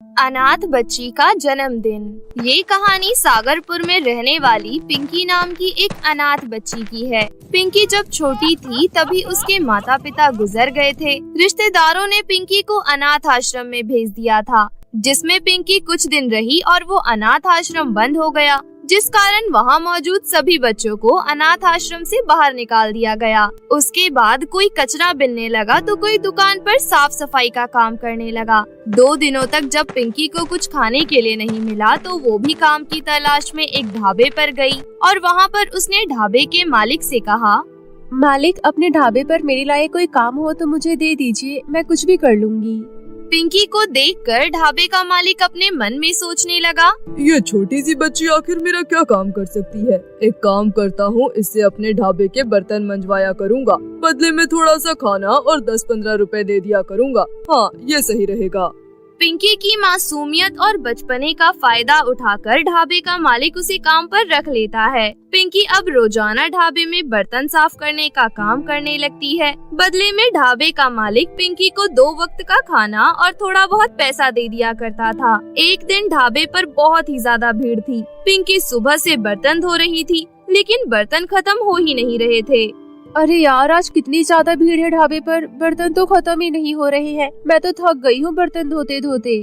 अनाथ बच्ची का जन्मदिन। ये कहानी सागरपुर में रहने वाली पिंकी नाम की एक अनाथ बच्ची की है। पिंकी जब छोटी थी तभी उसके माता पिता गुजर गए थे। रिश्तेदारों ने पिंकी को अनाथ आश्रम में भेज दिया था, जिसमें पिंकी कुछ दिन रही और वो अनाथ आश्रम बंद हो गया, जिस कारण वहाँ मौजूद सभी बच्चों को अनाथ आश्रम से बाहर निकाल दिया गया। उसके बाद कोई कचरा बिनने लगा तो कोई दुकान पर साफ सफाई का काम करने लगा। 2 दिनों तक जब पिंकी को कुछ खाने के लिए नहीं मिला तो वो भी काम की तलाश में एक ढाबे पर गई और वहाँ पर उसने ढाबे के मालिक से कहा, मालिक, अपने ढाबे पर मेरे लायक कोई काम हो तो मुझे दे दीजिए, मैं कुछ भी कर लूंगी। पिंकी को देखकर ढाबे का मालिक अपने मन में सोचने लगा, ये छोटी सी बच्ची आखिर मेरा क्या काम कर सकती है। एक काम करता हूँ, इससे अपने ढाबे के बर्तन मंजवाया करूँगा, बदले में थोड़ा सा खाना और 10-15 रुपए दे दिया करूँगा। हाँ, ये सही रहेगा। पिंकी की मासूमियत और बचपने का फायदा उठाकर ढाबे का मालिक उसे काम पर रख लेता है। पिंकी अब रोजाना ढाबे में बर्तन साफ करने का काम करने लगती है। बदले में ढाबे का मालिक पिंकी को 2 वक्त का खाना और थोड़ा बहुत पैसा दे दिया करता था। एक दिन ढाबे पर बहुत ही ज्यादा भीड़ थी। पिंकी सुबह से बर्तन धो रही थी, लेकिन बर्तन खत्म हो ही नहीं रहे थे। अरे यार, आज कितनी ज्यादा भीड़ है ढाबे पर, बर्तन तो खत्म ही नहीं हो रहे हैं। मैं तो थक गई हूँ बर्तन धोते धोते।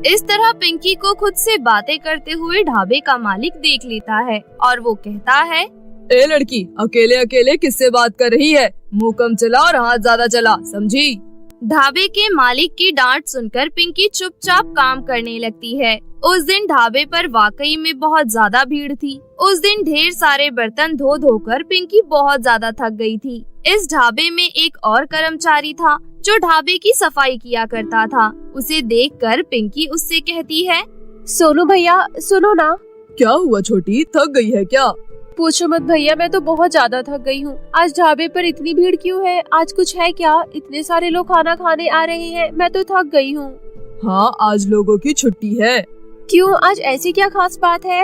इस तरह पिंकी को खुद से बातें करते हुए ढाबे का मालिक देख लेता है और वो कहता है, ए लड़की, अकेले अकेले किससे बात कर रही है? मुंह कम चला और हाथ ज्यादा चला, समझी? ढाबे के मालिक की डांट सुनकर पिंकी चुपचाप काम करने लगती है। उस दिन ढाबे पर वाकई में बहुत ज्यादा भीड़ थी। उस दिन ढेर सारे बर्तन धो धोकर पिंकी बहुत ज्यादा थक गई थी। इस ढाबे में एक और कर्मचारी था जो ढाबे की सफाई किया करता था। उसे देखकर पिंकी उससे कहती है, सोनू भैया, सुनो ना। क्या हुआ छोटी, थक गई है क्या? पूछो मत भैया, मैं तो बहुत ज्यादा थक गई हूँ। आज ढाबे पर इतनी भीड़ क्यों है? आज कुछ है क्या? इतने सारे लोग खाना खाने आ रहे हैं, मैं तो थक गई हूँ। हाँ, आज लोगों की छुट्टी है। क्यों, आज ऐसी क्या खास बात है?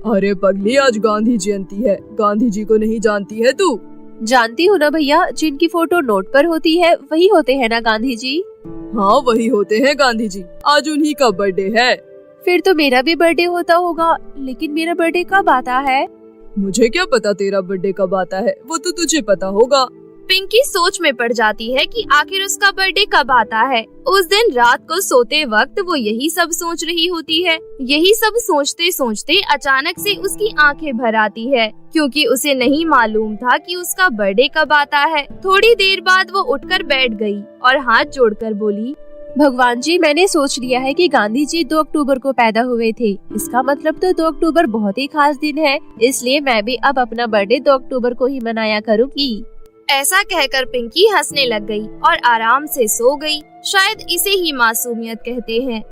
अरे पगली, आज गांधी जयंती है। गांधी जी को नहीं जानती है तू? जानती हूँ ना भैया, जिनकी फोटो नोट पर होती है वही होते हैं ना गांधी जी। हाँ, वही होते हैं गांधी जी। आज उन्हीं का बर्थडे है। फिर तो मेरा भी बर्थडे होता होगा, लेकिन मेरा बर्थडे कब आता है? मुझे क्या पता तेरा बर्थडे कब आता है, वो तो तुझे पता होगा। पिंकी सोच में पड़ जाती है कि आखिर उसका बर्थडे कब आता है। उस दिन रात को सोते वक्त वो यही सब सोच रही होती है। यही सब सोचते सोचते अचानक से उसकी आंखें भर आती है, क्योंकि उसे नहीं मालूम था कि उसका बर्थडे कब आता है। थोड़ी देर बाद वो उठकर बैठ गई और हाथ जोड़कर बोली, भगवान जी, मैंने सोच लिया है कि गांधी जी 2 अक्टूबर को पैदा हुए थे। इसका मतलब तो 2 अक्टूबर बहुत ही खास दिन है, इसलिए मैं भी अब अपना बर्थडे 2 अक्टूबर को ही मनाया करूँगी। ऐसा कहकर पिंकी हंसने लग गई और आराम से सो गई। शायद इसे ही मासूमियत कहते हैं।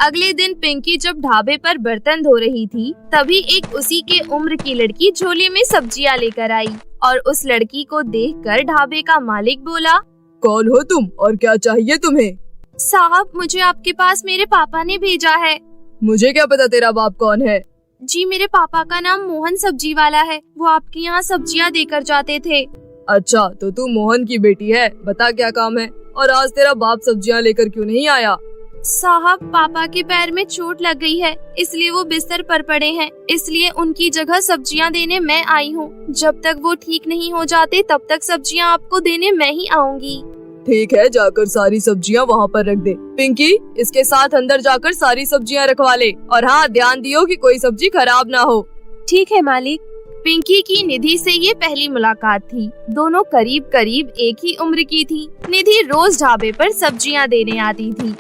अगले दिन पिंकी जब ढाबे पर बर्तन धो रही थी, तभी एक उसी के उम्र की लड़की झोले में सब्जियां लेकर आई और उस लड़की को देखकर ढाबे का मालिक बोला, कौन हो तुम और क्या चाहिए तुम्हें? साहब, मुझे आपके पास मेरे पापा ने भेजा है। मुझे क्या पता तेरा बाप कौन है? जी, मेरे पापा का नाम मोहन सब्जी वाला है। वो आपके यहाँ सब्जियाँ देकर जाते थे। अच्छा, तो तू मोहन की बेटी है। बता क्या काम है, और आज तेरा बाप सब्जियाँ लेकर क्यों नहीं आया? साहब, पापा के पैर में चोट लग गई है, इसलिए वो बिस्तर पर पड़े हैं। इसलिए उनकी जगह सब्जियाँ देने मैं आई हूँ। जब तक वो ठीक नहीं हो जाते तब तक सब्जियाँ आपको देने मैं ही आऊँगी। ठीक है, जाकर सारी सब्जियां वहाँ पर रख दे। पिंकी, इसके साथ अंदर जाकर सारी सब्जियां रखवा ले, और हाँ, ध्यान दियो कि कोई सब्जी खराब ना हो। ठीक है मालिक। पिंकी की निधि से ये पहली मुलाकात थी। दोनों करीब करीब एक ही उम्र की थी। निधि रोज ढाबे पर सब्जियां देने आती थी।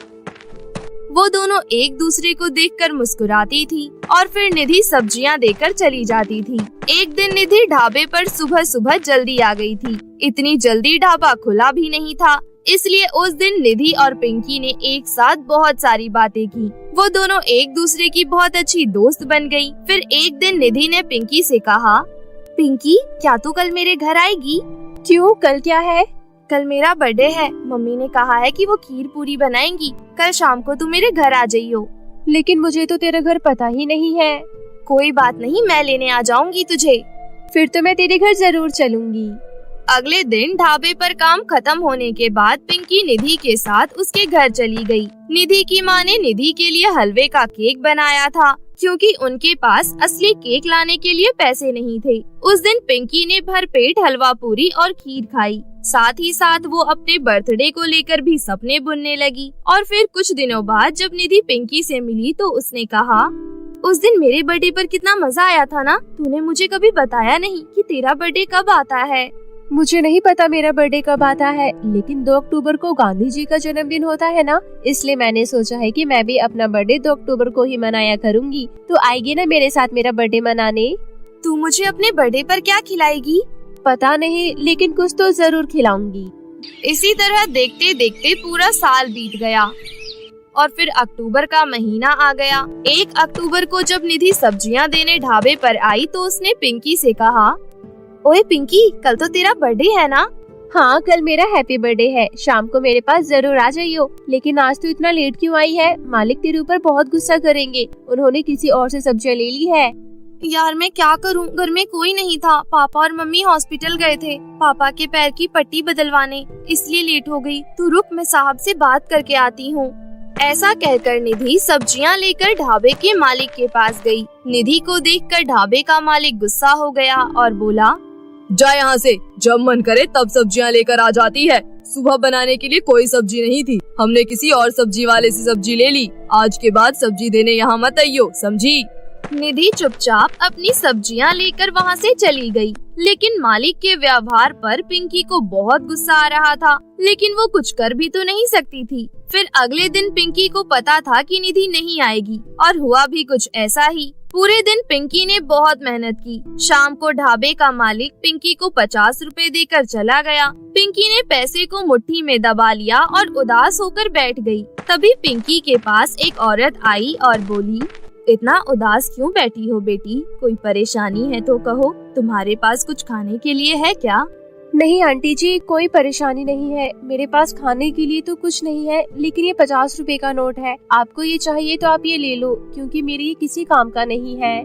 वो दोनों एक दूसरे को देखकर मुस्कुराती थी और फिर निधि सब्जियां देकर चली जाती थी। एक दिन निधि ढाबे पर सुबह सुबह जल्दी आ गई थी। इतनी जल्दी ढाबा खुला भी नहीं था, इसलिए उस दिन निधि और पिंकी ने एक साथ बहुत सारी बातें की। वो दोनों एक दूसरे की बहुत अच्छी दोस्त बन गई। फिर एक दिन निधि ने पिंकी से कहा, पिंकी, क्या तू कल मेरे घर आएगी? क्यों, कल क्या है? कल मेरा बर्थडे है। मम्मी ने कहा है कि वो खीर पूरी बनाएंगी। कल शाम को तू मेरे घर आ जाइयो। लेकिन मुझे तो तेरा घर पता ही नहीं है। कोई बात नहीं, मैं लेने आ जाऊंगी तुझे। फिर तो मैं तेरे घर जरूर चलूंगी। अगले दिन ढाबे पर काम खत्म होने के बाद पिंकी निधि के साथ उसके घर चली गई। निधि की माँ ने निधि के लिए हलवे का केक बनाया था क्योंकि उनके पास असली केक लाने के लिए पैसे नहीं थे। उस दिन पिंकी ने भरपेट हलवा पूरी और खीर खाई। साथ ही साथ वो अपने बर्थडे को लेकर भी सपने बुनने लगी। और फिर कुछ दिनों बाद जब निधि पिंकी से मिली तो उसने कहा, उस दिन मेरे बर्थडे पर कितना मजा आया था ना। तूने मुझे कभी बताया नहीं कि तेरा बर्थडे कब आता है। मुझे नहीं पता मेरा बर्थडे कब आता है, लेकिन 2 अक्टूबर को गांधी जी का जन्मदिन होता है ना, इसलिए मैंने सोचा है कि मैं भी अपना बर्थडे 2 अक्टूबर को ही मनाया करूंगी। तो आएगी ना मेरे साथ मेरा बर्थडे मनाने? तू मुझे अपने बर्थडे पर क्या खिलाएगी? पता नहीं, लेकिन कुछ तो जरूर खिलाऊंगी। इसी तरह देखते देखते पूरा साल बीत गया और फिर अक्टूबर का महीना आ गया। 1 अक्टूबर को जब निधि सब्जियां देने ढाबे पर आई तो उसने पिंकी से कहा, ओए पिंकी, कल तो तेरा बर्थडे है ना? हाँ, कल मेरा हैप्पी बर्थडे है। शाम को मेरे पास जरूर आ जाइयो। लेकिन आज तो इतना लेट क्यों आई है? मालिक तेरे ऊपर बहुत गुस्सा करेंगे। उन्होंने किसी और से सब्जियां ले ली है। यार मैं क्या करूं, घर में कोई नहीं था। पापा और मम्मी हॉस्पिटल गए थे पापा के पैर की पट्टी बदलवाने, इसलिए लेट हो गई। तू रुक, मैं साहब से बात करके आती हूँ। ऐसा कहकर निधि सब्जियां लेकर ढाबे के मालिक के पास गई। निधि को देखकर ढाबे का मालिक गुस्सा हो गया और बोला, जा यहाँ से, जब मन करे तब सब्जियाँ लेकर आ जाती है। सुबह बनाने के लिए कोई सब्जी नहीं थी, हमने किसी और सब्जी वाले से सब्जी ले ली। आज के बाद सब्जी देने यहाँ मत आइयो, समझी? निधि चुपचाप अपनी सब्जियां लेकर वहाँ से चली गई। लेकिन मालिक के व्यवहार पर पिंकी को बहुत गुस्सा आ रहा था, लेकिन वो कुछ कर भी तो नहीं सकती थी। फिर अगले दिन पिंकी को पता था कि निधि नहीं आएगी और हुआ भी कुछ ऐसा ही। पूरे दिन पिंकी ने बहुत मेहनत की। शाम को ढाबे का मालिक पिंकी को 50 रुपए देकर चला गया। पिंकी ने पैसे को मुट्ठी में दबा लिया और उदास होकर बैठ गई। तभी पिंकी के पास एक औरत आई और बोली, इतना उदास क्यों बैठी हो बेटी? कोई परेशानी है तो कहो। तुम्हारे पास कुछ खाने के लिए है क्या? नहीं आंटी जी, कोई परेशानी नहीं है। मेरे पास खाने के लिए तो कुछ नहीं है, लेकिन ये 50 रुपए का नोट है। आपको ये चाहिए तो आप ये ले लो, क्योंकि मेरी ये किसी काम का नहीं है।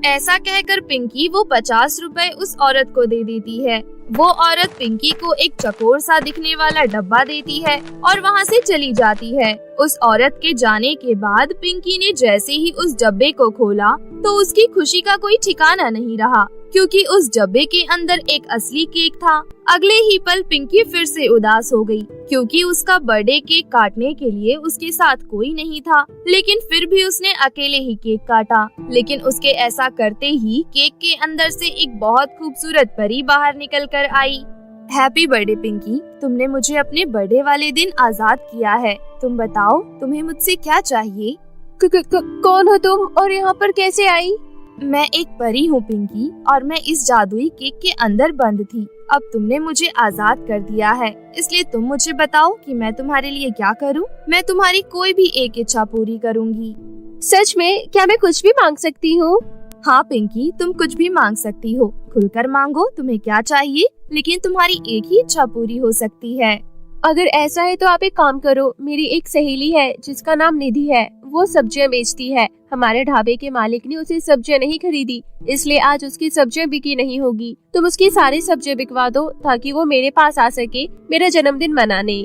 ऐसा कहकर पिंकी वो 50 रुपए उस औरत को दे देती है। वो औरत पिंकी को एक चकोर सा दिखने वाला डब्बा देती है और वहाँ से चली जाती है। उस औरत के जाने के बाद पिंकी ने जैसे ही उस डब्बे को खोला तो उसकी खुशी का कोई ठिकाना नहीं रहा, क्योंकि उस डब्बे के अंदर एक असली केक था। अगले ही पल पिंकी फिर से उदास हो गई, क्योंकि उसका बर्थडे केक काटने के लिए उसके साथ कोई नहीं था। लेकिन फिर भी उसने अकेले ही केक काटा। लेकिन उसके ऐसा करते ही केक के अंदर से एक बहुत खूबसूरत परी बाहर निकल कर आई। हैप्पी बर्थडे पिंकी, तुमने मुझे अपने बर्थडे वाले दिन आजाद किया है। तुम बताओ, तुम्हें मुझसे क्या चाहिए? कौन हो तुम और यहाँ पर कैसे आई? मैं एक परी हूँ पिंकी, और मैं इस जादुई केक के अंदर बंद थी। अब तुमने मुझे आजाद कर दिया है, इसलिए तुम मुझे बताओ कि मैं तुम्हारे लिए क्या करूँ। मैं तुम्हारी कोई भी एक इच्छा पूरी करूँगी। सच में? क्या मैं कुछ भी मांग सकती हूँ? हाँ पिंकी, तुम कुछ भी मांग सकती हो। खुलकर मांगो, तुम्हें क्या चाहिए, लेकिन तुम्हारी एक ही इच्छा पूरी हो सकती है। अगर ऐसा है तो आप एक काम करो। मेरी एक सहेली है जिसका नाम निधि है, वो सब्जियां बेचती है। हमारे ढाबे के मालिक ने उसे सब्जियां नहीं खरीदी, इसलिए आज उसकी सब्जियां बिकी नहीं होगी। तुम उसकी सारी सब्जियां बिकवा दो ताकि वो मेरे पास आ सके मेरा जन्मदिन मनाने।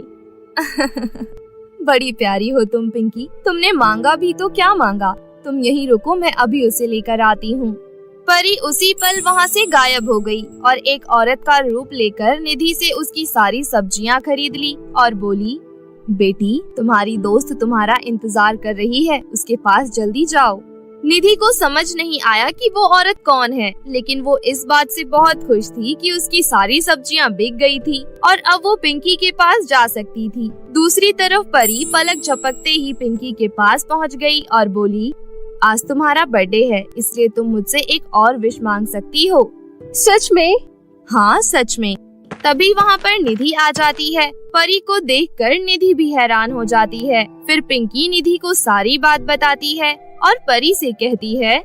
बड़ी प्यारी हो तुम पिंकी, तुमने मांगा भी तो क्या मांगा। तुम यहीं रुको, मैं अभी उसे लेकर आती हूँ। परी उसी पल वहाँ से गायब हो गई और एक औरत का रूप लेकर निधि से उसकी सारी सब्जियाँ खरीद ली और बोली, बेटी, तुम्हारी दोस्त तुम्हारा इंतजार कर रही है, उसके पास जल्दी जाओ। निधि को समझ नहीं आया कि वो औरत कौन है, लेकिन वो इस बात से बहुत खुश थी कि उसकी सारी सब्जियां बिक गई थी और अब वो पिंकी के पास जा सकती थी। दूसरी तरफ परी पलक झपकते ही पिंकी के पास पहुंच गई और बोली, आज तुम्हारा बर्थडे है, इसलिए तुम मुझसे एक और विश मांग सकती हो। सच में? हाँ सच में। तभी वहाँ पर निधि आ जाती है। परी को देखकर निधि भी हैरान हो जाती है। फिर पिंकी निधि को सारी बात बताती है और परी से कहती है,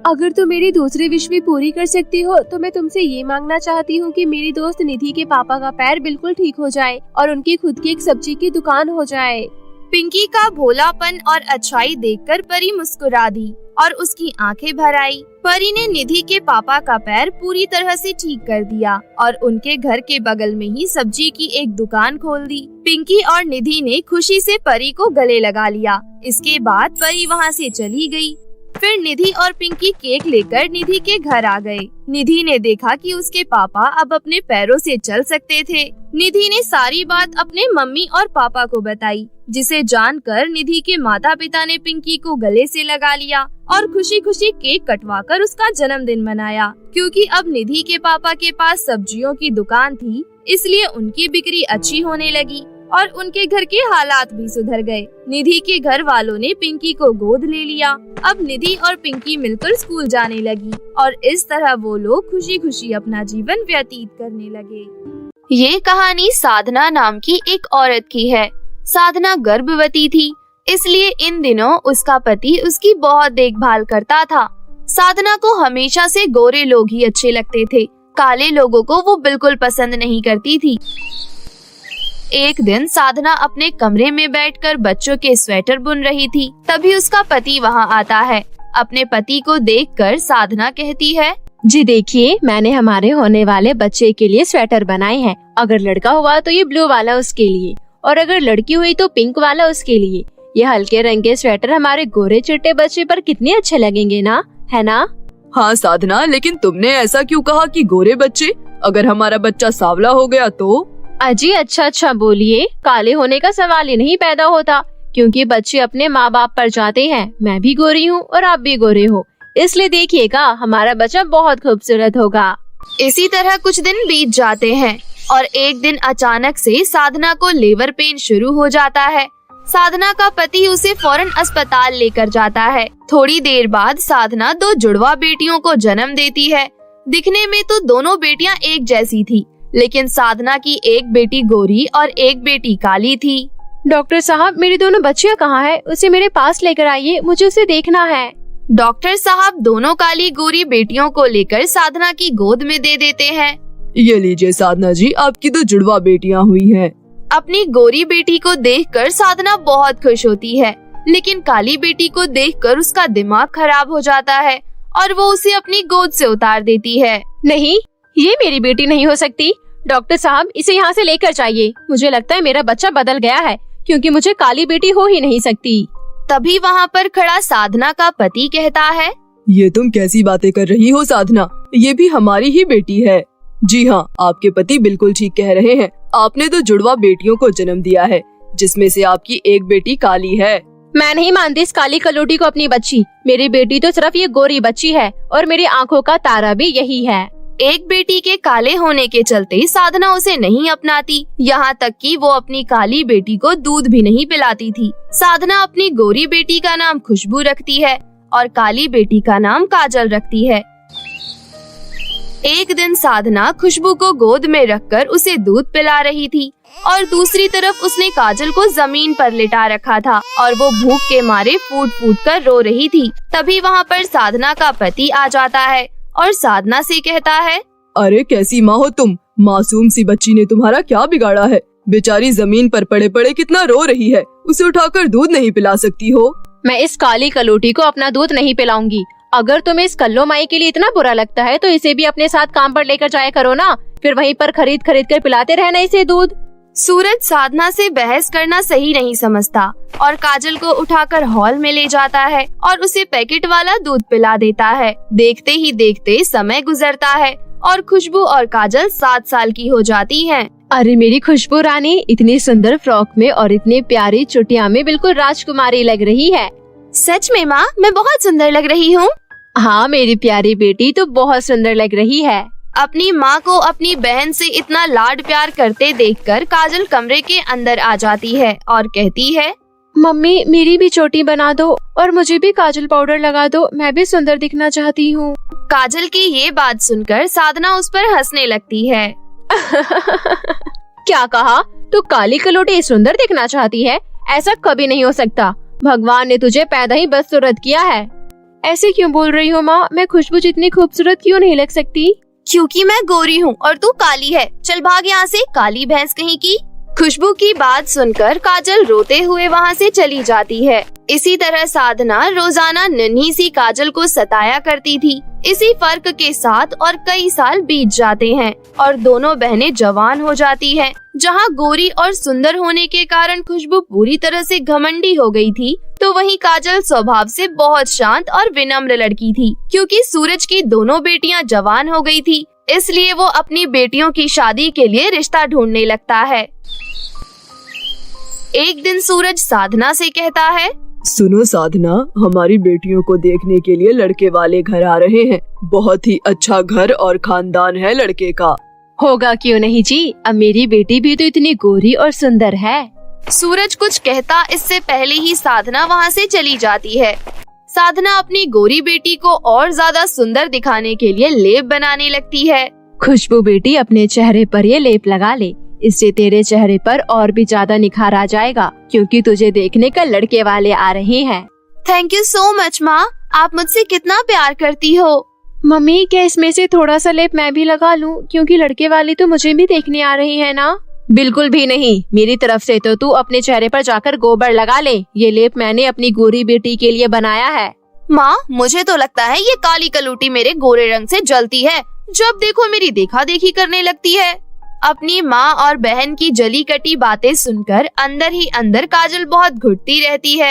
अगर तुम मेरी दूसरी विश भी पूरी कर सकती हो तो मैं तुमसे ये मांगना चाहती हूँ कि मेरी दोस्त निधि के पापा का पैर बिल्कुल ठीक हो जाए और उनकी खुद की एक सब्जी की दुकान हो जाए। पिंकी का भोलापन और अच्छाई देखकर परी मुस्कुरा दी और उसकी आंखें भर आई। परी ने निधि के पापा का पैर पूरी तरह से ठीक कर दिया और उनके घर के बगल में ही सब्जी की एक दुकान खोल दी। पिंकी और निधि ने खुशी से परी को गले लगा लिया। इसके बाद परी वहाँ से चली गई। फिर निधि और पिंकी केक लेकर निधि के घर आ गए। निधि ने देखा कि उसके पापा अब अपने पैरों से चल सकते थे। निधि ने सारी बात अपने मम्मी और पापा को बताई, जिसे जानकर निधि के माता पिता ने पिंकी को गले से लगा लिया और खुशी खुशी केक कटवाकर उसका जन्मदिन मनाया। क्योंकि अब निधि के पापा के पास सब्जियों की दुकान थी, इसलिए उनकी बिक्री अच्छी होने लगी और उनके घर के हालात भी सुधर गए। निधि के घर वालों ने पिंकी को गोद ले लिया। अब निधि और पिंकी मिलकर स्कूल जाने लगी और इस तरह वो लोग खुशी खुशी अपना जीवन व्यतीत करने लगे। ये कहानी साधना नाम की एक औरत की है। साधना गर्भवती थी, इसलिए इन दिनों उसका पति उसकी बहुत देखभाल करता था। साधना को हमेशा से गोरे लोग ही अच्छे लगते थे, काले लोगों को वो बिल्कुल पसंद नहीं करती थी। एक दिन साधना अपने कमरे में बैठकर बच्चों के स्वेटर बुन रही थी, तभी उसका पति वहाँ आता है। अपने पति को देखकर साधना कहती है, जी देखिए, मैंने हमारे होने वाले बच्चे के लिए स्वेटर बनाए हैं। अगर लड़का हुआ तो ये ब्लू वाला उसके लिए, और अगर लड़की हुई तो पिंक वाला उसके लिए। ये हल्के रंग के स्वेटर हमारे गोरे चिट्टे बच्चे पर कितने अच्छे लगेंगे ना, है ना? हाँ साधना, लेकिन तुमने ऐसा क्यों कहा कि गोरे बच्चे? अगर हमारा बच्चा सांवला हो गया तो? अजी अच्छा बोलिए, काले होने का सवाल ही नहीं पैदा होता, क्योंकि बच्चे अपने माँ बाप पर जाते हैं। मैं भी गोरी हूँ और आप भी गोरे हो, इसलिए देखिएगा हमारा बच्चा बहुत खूबसूरत होगा। इसी तरह कुछ दिन बीत जाते हैं और एक दिन अचानक से साधना को लेबर पेन शुरू हो जाता है। साधना का पति उसे फौरन अस्पताल लेकर जाता है। थोड़ी देर बाद साधना 2 जुड़वा बेटियों को जन्म देती है। दिखने में तो दोनों बेटियां एक जैसी थी, लेकिन साधना की एक बेटी गोरी और एक बेटी काली थी। डॉक्टर साहब, मेरी दोनों बच्चियां कहाँ हैं? उसे मेरे पास लेकर आइए, मुझे उसे देखना है। डॉक्टर साहब दोनों काली गोरी बेटियों को लेकर साधना की गोद में दे देते हैं। ये लीजिए साधना जी, आपकी 2 जुड़वा बेटियां हुई हैं। अपनी गोरी बेटी को देखकर साधना बहुत खुश होती है, लेकिन काली बेटी को देखकर उसका दिमाग खराब हो जाता है और वो उसे अपनी गोद से उतार देती है। नहीं, ये मेरी बेटी नहीं हो सकती। डॉक्टर साहब, इसे यहाँ से लेकर जाइए। मुझे लगता है मेरा बच्चा बदल गया है, क्योंकि मुझे काली बेटी हो ही नहीं सकती। तभी वहाँ पर खड़ा साधना का पति कहता है, ये तुम कैसी बातें कर रही हो साधना, ये भी हमारी ही बेटी है। जी हाँ, आपके पति बिल्कुल ठीक कह रहे हैं। आपने 2 जुड़वा बेटियों को जन्म दिया है, जिसमें से आपकी एक बेटी काली है। मैं नहीं मानती इस काली कलोटी को अपनी बच्ची। मेरी बेटी तो सिर्फ ये गोरी बच्ची है और मेरी आँखों का तारा भी यही है। एक बेटी के काले होने के चलते साधना उसे नहीं अपनाती, यहाँ तक कि वो अपनी काली बेटी को दूध भी नहीं पिलाती थी। साधना अपनी गोरी बेटी का नाम खुशबू रखती है और काली बेटी का नाम काजल रखती है। एक दिन साधना खुशबू को गोद में रखकर उसे दूध पिला रही थी और दूसरी तरफ उसने काजल को जमीन पर लिटा रखा था और वो भूख के मारे फूट फूट कर रो रही थी। तभी वहाँ पर साधना का पति आ जाता है और साधना से कहता है, अरे कैसी माँ हो तुम? मासूम सी बच्ची ने तुम्हारा क्या बिगाड़ा है? बेचारी जमीन पर पड़े पड़े कितना रो रही है, उसे उठाकर दूध नहीं पिला सकती हो? मैं इस काली कलोटी को अपना दूध नहीं पिलाऊंगी। अगर तुम्हें इस कल्लो माई के लिए इतना बुरा लगता है तो इसे भी अपने साथ काम पर लेकर जाया करो ना, फिर वहीं पर खरीद खरीद कर पिलाते रहना इसे दूध। सूरज साधना से बहस करना सही नहीं समझता और काजल को उठाकर हॉल में ले जाता है और उसे पैकेट वाला दूध पिला देता है। देखते ही देखते समय गुजरता है और खुशबू और काजल 7 साल की हो जाती हैं। अरे मेरी खुशबू रानी इतनी सुंदर फ्रॉक में और इतनी प्यारी चुटिया में बिल्कुल राजकुमारी लग रही है। सच में माँ, मैं बहुत सुंदर लग रही हूँ। हाँ मेरी प्यारी बेटी तो बहुत सुंदर लग रही है। अपनी माँ को अपनी बहन से इतना लाड प्यार करते देखकर काजल कमरे के अंदर आ जाती है और कहती है, मम्मी मेरी भी चोटी बना दो और मुझे भी काजल पाउडर लगा दो, मैं भी सुंदर दिखना चाहती हूँ। काजल की ये बात सुनकर साधना उस पर हंसने लगती है। क्या कहा? तू काली कलोटी सुंदर दिखना चाहती है? ऐसा कभी नहीं हो सकता। भगवान ने तुझे पैदा ही बदसूरत किया है। ऐसे क्यों बोल रही हो माँ? मैं खुशबू जितनी खूबसूरत क्यों नहीं लग सकती? क्योंकि मैं गोरी हूँ और तू काली है। चल भाग यहाँ से, काली भैंस कहीं की। खुशबू की बात सुनकर काजल रोते हुए वहाँ से चली जाती है। इसी तरह साधना रोजाना नन्ही सी काजल को सताया करती थी। इसी फर्क के साथ और कई साल बीत जाते हैं और दोनों बहनें जवान हो जाती हैं। जहाँ गोरी और सुंदर होने के कारण खुशबू पूरी तरह से घमंडी हो गई थी, तो वहीं काजल स्वभाव से बहुत शांत और विनम्र लड़की थी। क्योंकि सूरज की दोनों बेटियां जवान हो गई थी, इसलिए वो अपनी बेटियों की शादी के लिए रिश्ता ढूंढने लगता है। एक दिन सूरज साधना से कहता है, सुनो साधना, हमारी बेटियों को देखने के लिए लड़के वाले घर आ रहे हैं। बहुत ही अच्छा घर और खानदान है लड़के का। होगा क्यों नहीं जी, अब मेरी बेटी भी तो इतनी गोरी और सुंदर है। सूरज कुछ कहता इससे पहले ही साधना वहाँ से चली जाती है। साधना अपनी गोरी बेटी को और ज्यादा सुंदर दिखाने के लिए लेप बनाने लगती है। खुशबू बेटी, अपने चेहरे पर ये लेप लगा ले, इससे तेरे चेहरे पर और भी ज्यादा निखार आ जाएगा, क्योंकि तुझे देखने का लड़के वाले आ रहे हैं। थैंक यू सो मच माँ, आप मुझसे कितना प्यार करती हो। मम्मी, क्या इसमें से थोड़ा सा लेप मैं भी लगा लूं, क्योंकि लड़के वाले तो मुझे भी देखने आ रहे हैं ना। बिल्कुल भी नहीं, मेरी तरफ से तो तू अपने चेहरे पर जाकर गोबर लगा ले। ये लेप मैंने अपनी गोरी बेटी के लिए बनाया है। माँ, मुझे तो लगता है ये काली कलूटी मेरे गोरे रंग से जलती है। जब देखो मेरी देखा देखी करने लगती है। अपनी माँ और बहन की जली कटी बातें सुनकर अंदर ही अंदर काजल बहुत घुटती रहती है।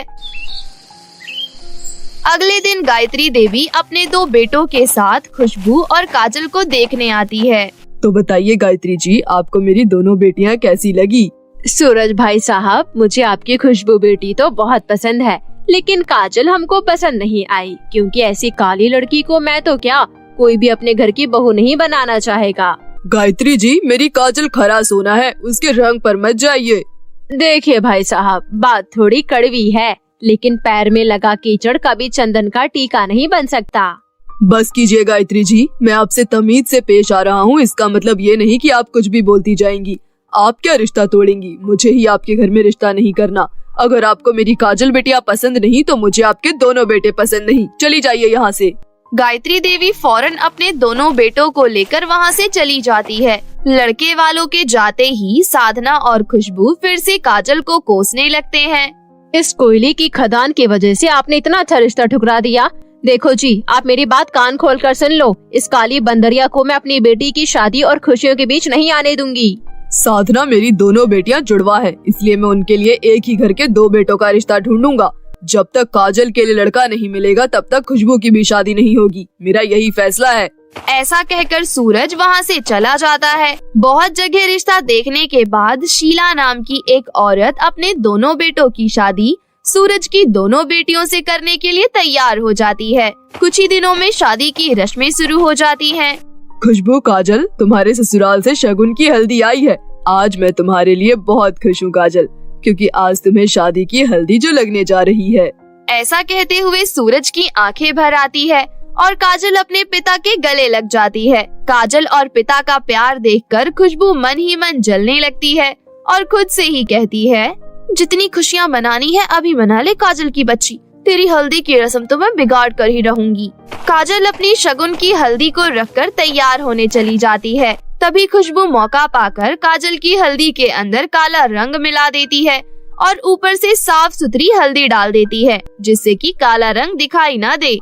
अगले दिन गायत्री देवी अपने दो बेटों के साथ खुशबू और काजल को देखने आती है। तो बताइए गायत्री जी, आपको मेरी दोनों बेटियां कैसी लगी? सूरज भाई साहब, मुझे आपकी खुशबू बेटी तो बहुत पसंद है, लेकिन काजल हमको पसंद नहीं आई, क्योंकि ऐसी काली लड़की को मैं तो क्या, कोई भी अपने घर की बहू नहीं बनाना चाहेगा। गायत्री जी, मेरी काजल खरा सोना है, उसके रंग पर मत जाइए। देखिए भाई साहब, बात थोड़ी कड़वी है, लेकिन पैर में लगा कीचड़ कभी चंदन का टीका नहीं बन सकता। बस कीजिए गायत्री जी, मैं आपसे तमीज से पेश आ रहा हूँ। इसका मतलब ये नहीं कि आप कुछ भी बोलती जाएंगी। आप क्या रिश्ता तोड़ेंगी? मुझे ही आपके घर में रिश्ता नहीं करना। अगर आपको मेरी काजल बेटियां पसंद नहीं, तो मुझे आपके दोनों बेटे पसंद नहीं। चली जाइए यहाँ से। गायत्री देवी फौरन अपने दोनों बेटों को लेकर वहाँ से चली जाती है। लड़के वालों के जाते ही साधना और खुशबू फिर से काजल को कोसने लगते हैं। इस कोयले की खदान की वजह से आपने इतना अच्छा रिश्ता ठुकरा दिया। देखो जी, आप मेरी बात कान खोल कर सुन लो। इस काली बंदरिया को मैं अपनी बेटी की शादी और खुशियों के बीच नहीं आने दूंगी। साधना, मेरी दोनों बेटियां जुड़वा है, इसलिए मैं उनके लिए एक ही घर के दो बेटों का रिश्ता ढूंढूंगा। जब तक काजल के लिए लड़का नहीं मिलेगा, तब तक खुशबू की भी शादी नहीं होगी। मेरा यही फैसला है। ऐसा कहकर सूरज वहाँ से चला जाता है। बहुत जगह रिश्ता देखने के बाद शीला नाम की एक औरत अपने दोनों बेटों की शादी सूरज की दोनों बेटियों से करने के लिए तैयार हो जाती है। कुछ ही दिनों में शादी की रस्में शुरू हो जाती हैं। खुशबू, काजल, तुम्हारे ससुराल से शगुन की हल्दी आई है। आज मैं तुम्हारे लिए बहुत खुश हूँ काजल, क्योंकि आज तुम्हें शादी की हल्दी जो लगने जा रही है। ऐसा कहते हुए सूरज की आंखें भर आती है और काजल अपने पिता के गले लग जाती है। काजल और पिता का प्यार देखकर खुशबू मन ही मन जलने लगती है और खुद से ही कहती है, जितनी खुशियाँ मनानी है अभी मना ले काजल की बच्ची। तेरी हल्दी की रस्म तो मैं बिगाड़ कर ही रहूंगी। काजल अपनी शगुन की हल्दी को रखकर तैयार होने चली जाती है। तभी खुशबू मौका पाकर काजल की हल्दी के अंदर काला रंग मिला देती है और ऊपर से साफ सुथरी हल्दी डाल देती है, जिससे कि काला रंग दिखाई ना दे।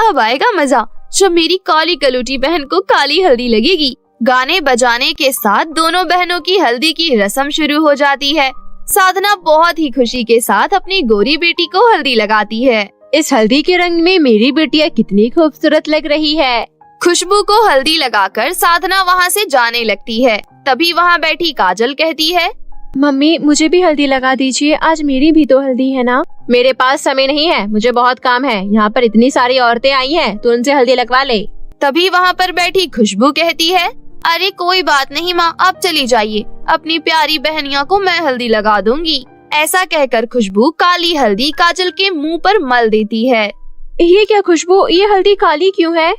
अब आएगा मजा जब मेरी काली कलूटी बहन को काली हल्दी लगेगी। गाने बजाने के साथ दोनों बहनों की हल्दी की रस्म शुरू हो जाती है। साधना बहुत ही खुशी के साथ अपनी गोरी बेटी को हल्दी लगाती है। इस हल्दी के रंग में मेरी बेटियां कितनी खूबसूरत लग रही है। खुशबू को हल्दी लगाकर साधना वहाँ से जाने लगती है। तभी वहाँ बैठी काजल कहती है, मम्मी, मुझे भी हल्दी लगा दीजिए, आज मेरी भी तो हल्दी है ना। मेरे पास समय नहीं है, मुझे बहुत काम है। यहाँ पर इतनी सारी औरतें आई हैं, तो उनसे हल्दी लगवा ले। तभी वहाँ पर बैठी खुशबू कहती है, अरे कोई बात नहीं माँ, आप चली जाइए, अपनी प्यारी बहनियों को मैं हल्दी लगा दूंगी। ऐसा कहकर खुशबू काली हल्दी काजल के मुंह पर मल देती है। ये क्या खुशबू, ये हल्दी काली क्यों है?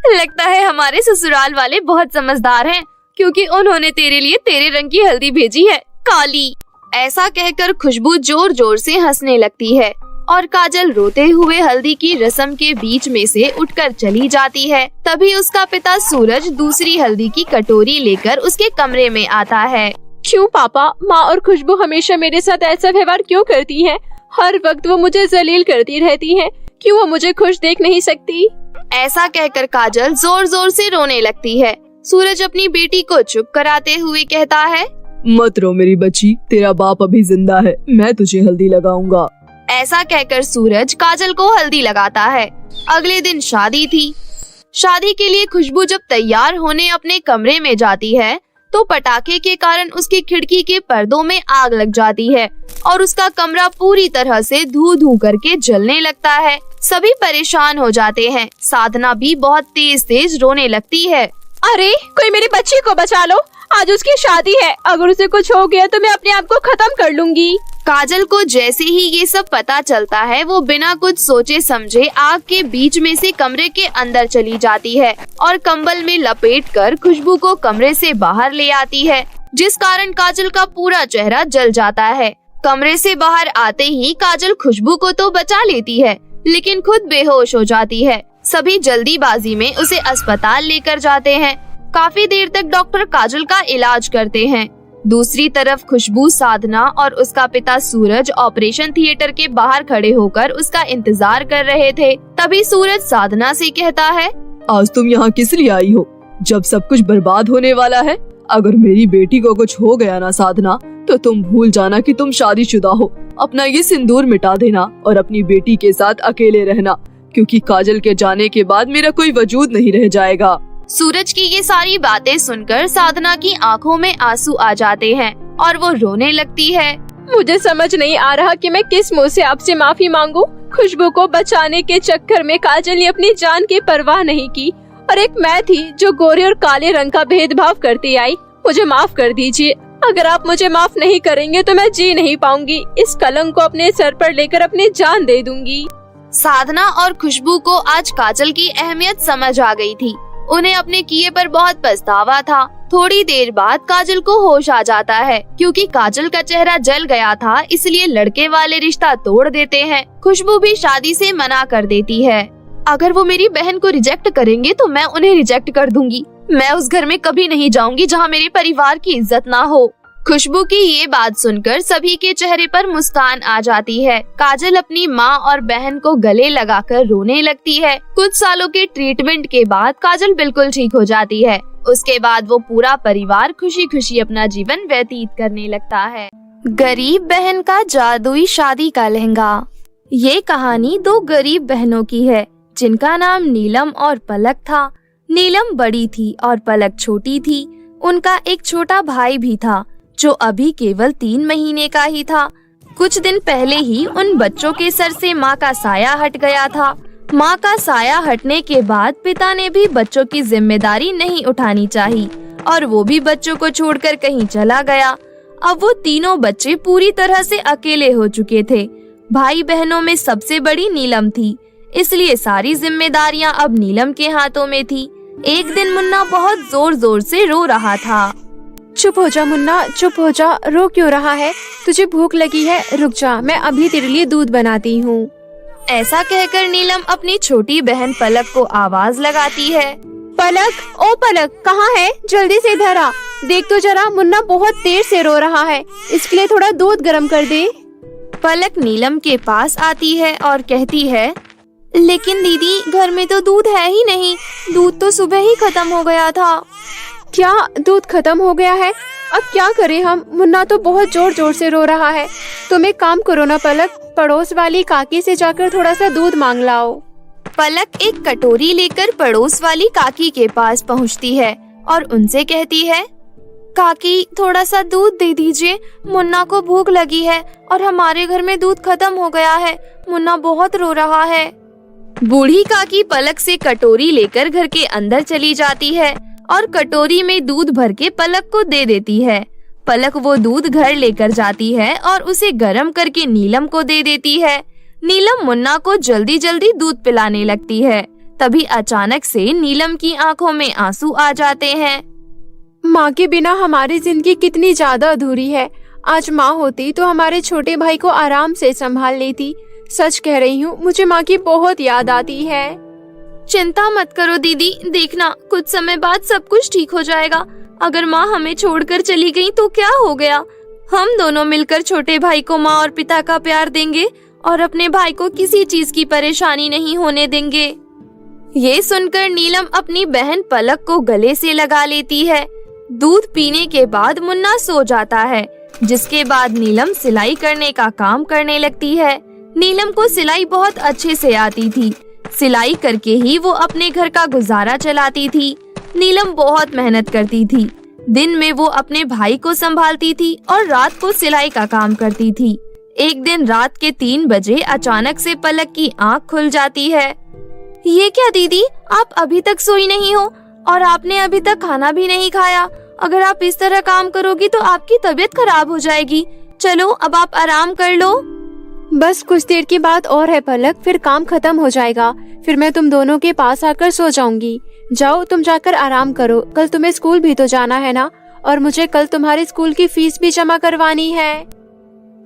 लगता है हमारे ससुराल वाले बहुत समझदार हैं, क्योंकि उन्होंने तेरे लिए तेरे रंग की हल्दी भेजी है, काली। ऐसा कहकर खुशबू जोर जोर से हंसने लगती है। और काजल रोते हुए हल्दी की रस्म के बीच में से उठकर चली जाती है। तभी उसका पिता सूरज दूसरी हल्दी की कटोरी लेकर उसके कमरे में आता है। क्यों पापा, माँ और खुशबू हमेशा मेरे साथ ऐसा व्यवहार क्यों करती हैं? हर वक्त वो मुझे जलील करती रहती हैं। क्यों वो मुझे खुश देख नहीं सकती? ऐसा कहकर काजल जोर जोर से रोने लगती है। सूरज अपनी बेटी को चुप कराते हुए कहता है, मत रो मेरी बच्ची, तेरा बाप अभी जिंदा है, मैं तुझे हल्दी लगाऊंगा। ऐसा कहकर सूरज काजल को हल्दी लगाता है। अगले दिन शादी थी। शादी के लिए खुशबू जब तैयार होने अपने कमरे में जाती है तो पटाखे के कारण उसकी खिड़की के पर्दों में आग लग जाती है और उसका कमरा पूरी तरह से धू धू करके जलने लगता है। सभी परेशान हो जाते हैं। साधना भी बहुत तेज तेज रोने लगती है। अरे कोई मेरी बच्ची को बचा लो, आज उसकी शादी है, अगर उसे कुछ हो गया तो मैं अपने आप को खत्म कर लूंगी। काजल को जैसे ही ये सब पता चलता है वो बिना कुछ सोचे समझे आग के बीच में से कमरे के अंदर चली जाती है और कंबल में लपेटकर खुशबू को कमरे से बाहर ले आती है, जिस कारण काजल का पूरा चेहरा जल जाता है। कमरे से बाहर आते ही काजल खुशबू को तो बचा लेती है लेकिन खुद बेहोश हो जाती है। सभी जल्दीबाजी में उसे अस्पताल लेकर जाते हैं। काफी देर तक डॉक्टर काजल का इलाज करते हैं। दूसरी तरफ खुशबू, साधना और उसका पिता सूरज ऑपरेशन थिएटर के बाहर खड़े होकर उसका इंतजार कर रहे थे। तभी सूरज साधना से कहता है, आज तुम यहाँ किस लिए आई हो, जब सब कुछ बर्बाद होने वाला है? अगर मेरी बेटी को कुछ हो गया ना साधना, तो तुम भूल जाना कि तुम शादीशुदा हो। अपना ये सिंदूर मिटा देना और अपनी बेटी के साथ अकेले रहना, क्योंकि काजल के जाने के बाद मेरा कोई वजूद नहीं रह जाएगा। सूरज की ये सारी बातें सुनकर साधना की आंखों में आंसू आ जाते हैं और वो रोने लगती है। मुझे समझ नहीं आ रहा कि मैं किस मुंह से आपसे माफी मांगू। खुशबू को बचाने के चक्कर में काजल ने अपनी जान की परवाह नहीं की और एक मैं थी जो गोरे और काले रंग का भेदभाव करती आई। मुझे माफ कर दीजिए। अगर आप मुझे माफ नहीं करेंगे तो मैं जी नहीं पाऊंगी। इस कलंक को अपने सर पर लेकर अपनी जान दे दूंगी। साधना और खुशबू को आज काजल की अहमियत समझ आ गई थी। उन्हें अपने किए पर बहुत पछतावा था। थोड़ी देर बाद काजल को होश आ जाता है। क्योंकि काजल का चेहरा जल गया था, इसलिए लड़के वाले रिश्ता तोड़ देते हैं। खुशबू भी शादी से मना कर देती है। अगर वो मेरी बहन को रिजेक्ट करेंगे तो मैं उन्हें रिजेक्ट कर दूंगी। मैं उस घर में कभी नहीं जाऊंगी जहाँ मेरे परिवार की इज्जत ना हो। खुशबू की ये बात सुनकर सभी के चेहरे पर मुस्कान आ जाती है। काजल अपनी माँ और बहन को गले लगाकर रोने लगती है। कुछ सालों के ट्रीटमेंट के बाद काजल बिल्कुल ठीक हो जाती है। उसके बाद वो पूरा परिवार खुशी खुशी अपना जीवन व्यतीत करने लगता है। गरीब बहन का जादुई शादी का लहंगा। ये कहानी दो गरीब बहनों की है जिनका नाम नीलम और पलक था। नीलम बड़ी थी और पलक छोटी थी। उनका एक छोटा भाई भी था जो अभी केवल 3 महीने का ही था। कुछ दिन पहले ही उन बच्चों के सर से माँ का साया हट गया था। माँ का साया हटने के बाद पिता ने भी बच्चों की जिम्मेदारी नहीं उठानी चाहिए और वो भी बच्चों को छोड़कर कहीं चला गया। अब वो तीनों बच्चे पूरी तरह से अकेले हो चुके थे। भाई बहनों में सबसे बड़ी नीलम थी, इसलिए सारी जिम्मेदारियां अब नीलम के हाथों में थी। एक दिन मुन्ना बहुत जोर जोर से रो रहा था। चुप हो जा मुन्ना, चुप हो जा। रो क्यों रहा है? तुझे भूख लगी है? रुक जा, मैं अभी तेरे लिए दूध बनाती हूँ। ऐसा कहकर नीलम अपनी छोटी बहन पलक को आवाज लगाती है। पलक, ओ पलक, कहाँ है? जल्दी से इधर आ। देख तो जरा, मुन्ना बहुत देर से रो रहा है, इसके लिए थोड़ा दूध गर्म कर दे। पलक नीलम के पास आती है और कहती है, लेकिन दीदी घर में तो दूध है ही नहीं, दूध तो सुबह ही खत्म हो गया था। क्या दूध खत्म हो गया है? अब क्या करें हम? मुन्ना तो बहुत जोर जोर से रो रहा है। तुम एक काम करो ना पलक, पड़ोस वाली काकी से जाकर थोड़ा सा दूध मांग लाओ। पलक एक कटोरी लेकर पड़ोस वाली काकी के पास पहुंचती है और उनसे कहती है, काकी थोड़ा सा दूध दे दीजिए, मुन्ना को भूख लगी है और हमारे घर में दूध खत्म हो गया है, मुन्ना बहुत रो रहा है। बूढ़ी काकी पलक से कटोरी लेकर घर के अंदर चली जाती है और कटोरी में दूध भर के पलक को दे देती है। पलक वो दूध घर लेकर जाती है और उसे गर्म करके नीलम को दे देती है। नीलम मुन्ना को जल्दी जल्दी दूध पिलाने लगती है। तभी अचानक से नीलम की आंखों में आंसू आ जाते हैं। माँ के बिना हमारी जिंदगी कितनी ज्यादा अधूरी है। आज माँ होती तो हमारे छोटे भाई को आराम से संभाल लेती। सच कह रही हूँ, मुझे माँ की बहुत याद आती है। चिंता मत करो दीदी, देखना कुछ समय बाद सब कुछ ठीक हो जाएगा। अगर माँ हमें छोड़कर चली गई तो क्या हो गया? हम दोनों मिलकर छोटे भाई को माँ और पिता का प्यार देंगे और अपने भाई को किसी चीज की परेशानी नहीं होने देंगे। ये सुनकर नीलम अपनी बहन पलक को गले से लगा लेती है। दूध पीने के बाद मुन्ना सो जाता है, जिसके बाद नीलम सिलाई करने का काम करने लगती है। नीलम को सिलाई बहुत अच्छे से आती थी। सिलाई करके ही वो अपने घर का गुजारा चलाती थी। नीलम बहुत मेहनत करती थी। दिन में वो अपने भाई को संभालती थी और रात को सिलाई का काम करती थी। एक दिन रात के 3 बजे अचानक से पलक की आंख खुल जाती है। ये क्या दीदी, आप अभी तक सोई नहीं हो और आपने अभी तक खाना भी नहीं खाया। अगर आप इस तरह काम करोगी तो आपकी तबीयत खराब हो जाएगी। चलो अब आप आराम कर लो। बस कुछ देर की बात और है पलक, फिर काम खत्म हो जाएगा। फिर मैं तुम दोनों के पास आकर सो जाऊंगी। जाओ तुम जाकर आराम करो, कल तुम्हें स्कूल भी तो जाना है ना, और मुझे कल तुम्हारे स्कूल की फीस भी जमा करवानी है।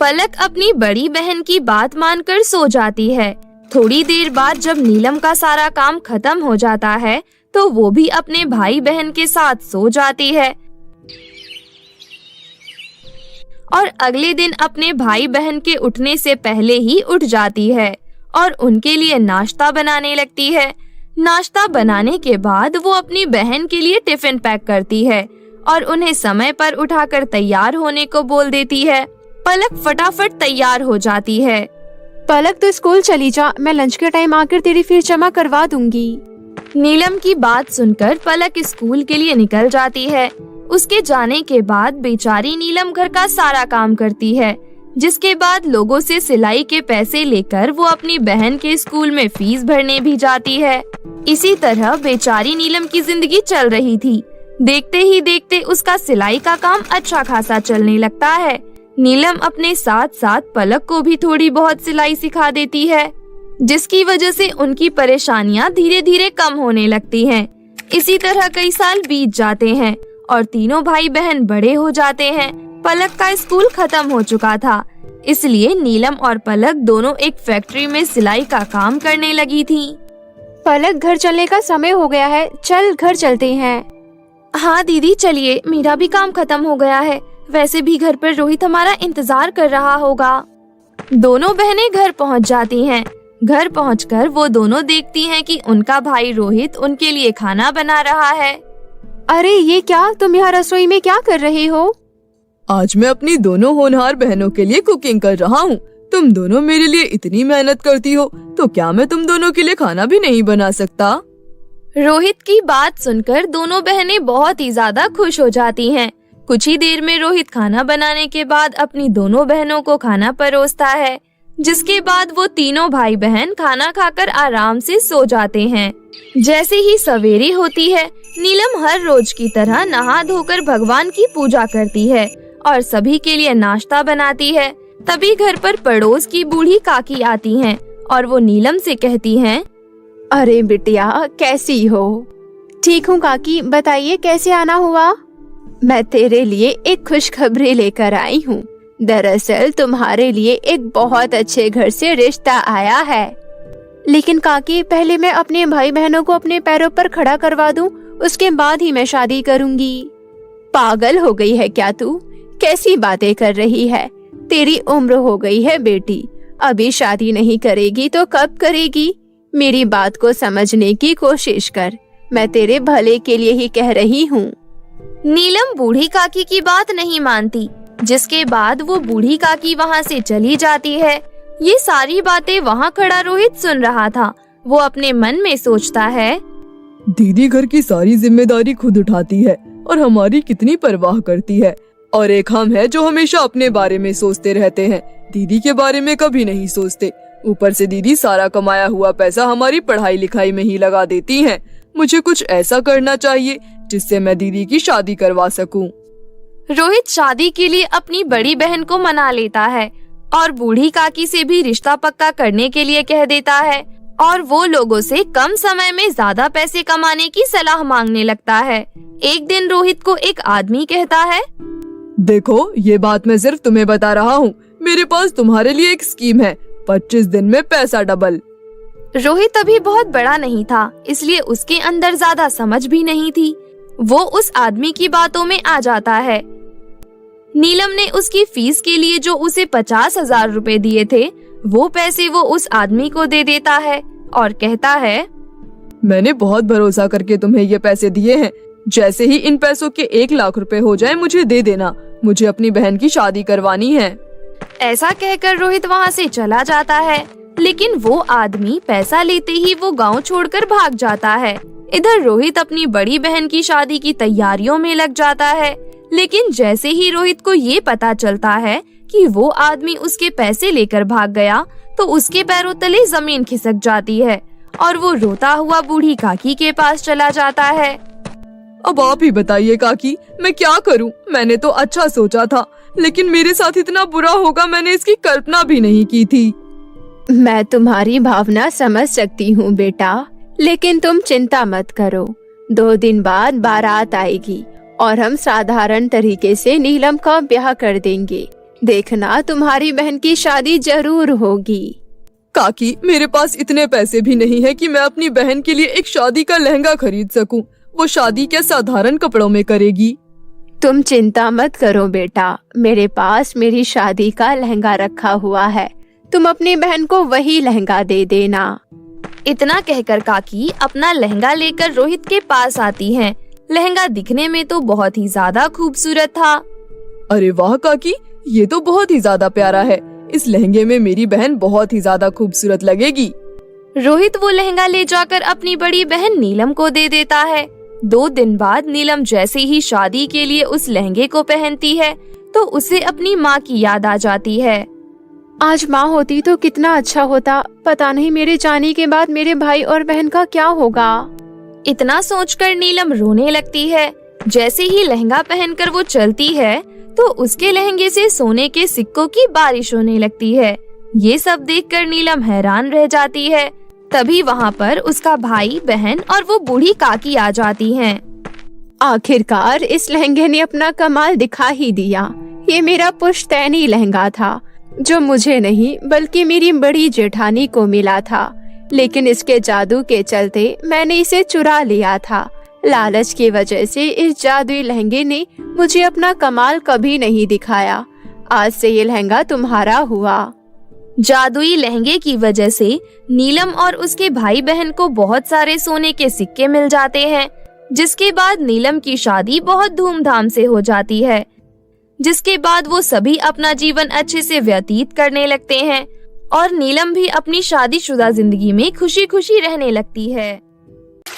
पलक अपनी बड़ी बहन की बात मानकर सो जाती है। थोड़ी देर बाद जब नीलम का सारा काम खत्म हो जाता है तो वो भी अपने भाई बहन के साथ सो जाती है और अगले दिन अपने भाई बहन के उठने से पहले ही उठ जाती है और उनके लिए नाश्ता बनाने लगती है। नाश्ता बनाने के बाद वो अपनी बहन के लिए टिफिन पैक करती है और उन्हें समय पर उठाकर तैयार होने को बोल देती है। पलक फटाफट तैयार हो जाती है। पलक तो स्कूल चली जा, मैं लंच के टाइम आकर तेरी फीस जमा करवा दूंगी। नीलम की बात सुनकर पलक स्कूल के लिए निकल जाती है। उसके जाने के बाद बेचारी नीलम घर का सारा काम करती है, जिसके बाद लोगों से सिलाई के पैसे लेकर वो अपनी बहन के स्कूल में फीस भरने भी जाती है। इसी तरह बेचारी नीलम की जिंदगी चल रही थी। देखते ही देखते उसका सिलाई का काम अच्छा खासा चलने लगता है। नीलम अपने साथ साथ पलक को भी थोड़ी बहुत सिलाई सिखा देती है, जिसकी वजह से उनकी परेशानियां धीरे धीरे कम होने लगती हैं। इसी तरह कई साल बीत जाते हैं और तीनों भाई बहन बड़े हो जाते हैं। पलक का स्कूल खत्म हो चुका था, इसलिए नीलम और पलक दोनों एक फैक्ट्री में सिलाई का काम करने लगी थी। पलक घर चलने का समय हो गया है, चल घर चलते हैं। हाँ दीदी चलिए, मेरा भी काम खत्म हो गया है। वैसे भी घर पर रोहित हमारा इंतजार कर रहा होगा। दोनों बहनें घर पहुंच जाती हैं। घर पहुंचकर वो दोनों देखती हैं कि उनका भाई रोहित उनके लिए खाना बना रहा है। अरे ये क्या, तुम यहाँ रसोई में क्या कर रहे हो? आज मैं अपनी दोनों होनहार बहनों के लिए कुकिंग कर रहा हूँ। तुम दोनों मेरे लिए इतनी मेहनत करती हो तो क्या मैं तुम दोनों के लिए खाना भी नहीं बना सकता? रोहित की बात सुनकर दोनों बहनें बहुत ही ज्यादा खुश हो जाती हैं। कुछ ही देर में रोहित खाना बनाने के बाद अपनी दोनों बहनों को खाना परोसता है, जिसके बाद वो तीनों भाई बहन खाना खाकर आराम से सो जाते हैं। जैसे ही सवेरे होती है, नीलम हर रोज की तरह नहा धोकर भगवान की पूजा करती है और सभी के लिए नाश्ता बनाती है। तभी घर पर पड़ोस की बूढ़ी काकी आती हैं और वो नीलम से कहती हैं, अरे बिटिया कैसी हो? ठीक हूँ काकी, बताइए कैसे आना हुआ? मैं तेरे लिए एक खुशखबरी लेकर आई हूँ। दरअसल तुम्हारे लिए एक बहुत अच्छे घर से रिश्ता आया है। लेकिन काकी पहले मैं अपने भाई बहनों को अपने पैरों पर खड़ा करवा दूं, उसके बाद ही मैं शादी करूंगी। पागल हो गई है क्या तू? कैसी बातें कर रही है? तेरी उम्र हो गई है बेटी, अभी शादी नहीं करेगी तो कब करेगी? मेरी बात को समझने की कोशिश कर, मैं तेरे भले के लिए ही कह रही हूँ। नीलम बूढ़ी काकी की बात नहीं मानती, जिसके बाद वो बूढ़ी काकी वहाँ से चली जाती है। ये सारी बातें वहाँ खड़ा रोहित सुन रहा था। वो अपने मन में सोचता है, दीदी घर की सारी जिम्मेदारी खुद उठाती है और हमारी कितनी परवाह करती है, और एक हम है जो हमेशा अपने बारे में सोचते रहते हैं, दीदी के बारे में कभी नहीं सोचते। ऊपर से दीदी सारा कमाया हुआ पैसा हमारी पढ़ाई लिखाई में ही लगा देती हैं। मुझे कुछ ऐसा करना चाहिए जिससे मैं दीदी की शादी करवा सकूं। रोहित शादी के लिए अपनी बड़ी बहन को मना लेता है और बूढ़ी काकी से भी रिश्ता पक्का करने के लिए कह देता है और वो लोगों से कम समय में ज्यादा पैसे कमाने की सलाह मांगने लगता है। एक दिन रोहित को एक आदमी कहता है, देखो ये बात मैं सिर्फ तुम्हें बता रहा हूँ, मेरे पास तुम्हारे लिए एक स्कीम है। 25 दिन में पैसा डबल। रोहित अभी बहुत बड़ा नहीं था, इसलिए उसके अंदर ज्यादा समझ भी नहीं थी। वो उस आदमी की बातों में आ जाता है। नीलम ने उसकी फीस के लिए जो उसे 50,000 रुपए दिए थे, वो पैसे वो उस आदमी को दे देता है और कहता है, मैंने बहुत भरोसा करके तुम्हें ये पैसे दिए हैं। जैसे ही इन पैसों के 1 लाख रुपए हो जाए मुझे दे देना। मुझे अपनी बहन की शादी करवानी है। ऐसा कहकर रोहित वहाँ से चला जाता है, लेकिन वो आदमी पैसा लेते ही वो गांव छोड़कर भाग जाता है। इधर रोहित अपनी बड़ी बहन की शादी की तैयारियों में लग जाता है, लेकिन जैसे ही रोहित को ये पता चलता है कि वो आदमी उसके पैसे लेकर भाग गया, तो उसके पैरों तले जमीन खिसक जाती है और वो रोता हुआ बूढ़ी काकी के पास चला जाता है। अब आप ही बताइए काकी, मैं क्या करूं? मैंने तो अच्छा सोचा था, लेकिन मेरे साथ इतना बुरा होगा मैंने इसकी कल्पना भी नहीं की थी। मैं तुम्हारी भावना समझ सकती हूँ बेटा, लेकिन तुम चिंता मत करो। 2 दिन बाद बारात आएगी और हम साधारण तरीके से नीलम का ब्याह कर देंगे। देखना तुम्हारी बहन की शादी जरूर होगी। काकी, मेरे पास इतने पैसे भी नहीं है कि मैं अपनी बहन के लिए एक शादी का लहंगा खरीद सकूं। वो शादी क्या साधारण कपड़ों में करेगी? तुम चिंता मत करो बेटा, मेरे पास मेरी शादी का लहंगा रखा हुआ है। तुम अपनी बहन को वही लहंगा दे देना। इतना कहकर काकी अपना लहंगा लेकर रोहित के पास आती हैं। लहंगा दिखने में तो बहुत ही ज्यादा खूबसूरत था। अरे वाह काकी, ये तो बहुत ही ज्यादा प्यारा है। इस लहंगे में मेरी बहन बहुत ही ज्यादा खूबसूरत लगेगी। रोहित वो लहंगा ले जाकर अपनी बड़ी बहन नीलम को दे देता है। 2 दिन बाद नीलम जैसे ही शादी के लिए उस लहंगे को पहनती है, तो उसे अपनी माँ की याद आ जाती है। आज माँ होती तो कितना अच्छा होता। पता नहीं मेरे जाने के बाद मेरे भाई और बहन का क्या होगा। इतना सोचकर नीलम रोने लगती है। जैसे ही लहंगा पहनकर वो चलती है, तो उसके लहंगे से सोने के सिक्कों की बारिश होने लगती है। ये सब देखकर नीलम हैरान रह जाती है। तभी वहाँ पर उसका भाई, बहन और वो बूढ़ी काकी आ जाती हैं। आखिरकार इस लहंगे ने अपना कमाल दिखा ही दिया। ये मेरा पुश्तैनी लहंगा था, जो मुझे नहीं बल्कि मेरी बड़ी जेठानी को मिला था। लेकिन इसके जादू के चलते मैंने इसे चुरा लिया था। लालच की वजह से इस जादुई लहंगे ने मुझे अपना कमाल कभी नहीं दिखाया। आज से ये लहंगा तुम्हारा हुआ। जादुई लहंगे की वजह से नीलम और उसके भाई बहन को बहुत सारे सोने के सिक्के मिल जाते हैं, जिसके बाद नीलम की शादी बहुत धूमधाम से हो जाती है। जिसके बाद वो सभी अपना जीवन अच्छे से व्यतीत करने लगते हैं और नीलम भी अपनी शादीशुदा जिंदगी में खुशी खुशी रहने लगती है।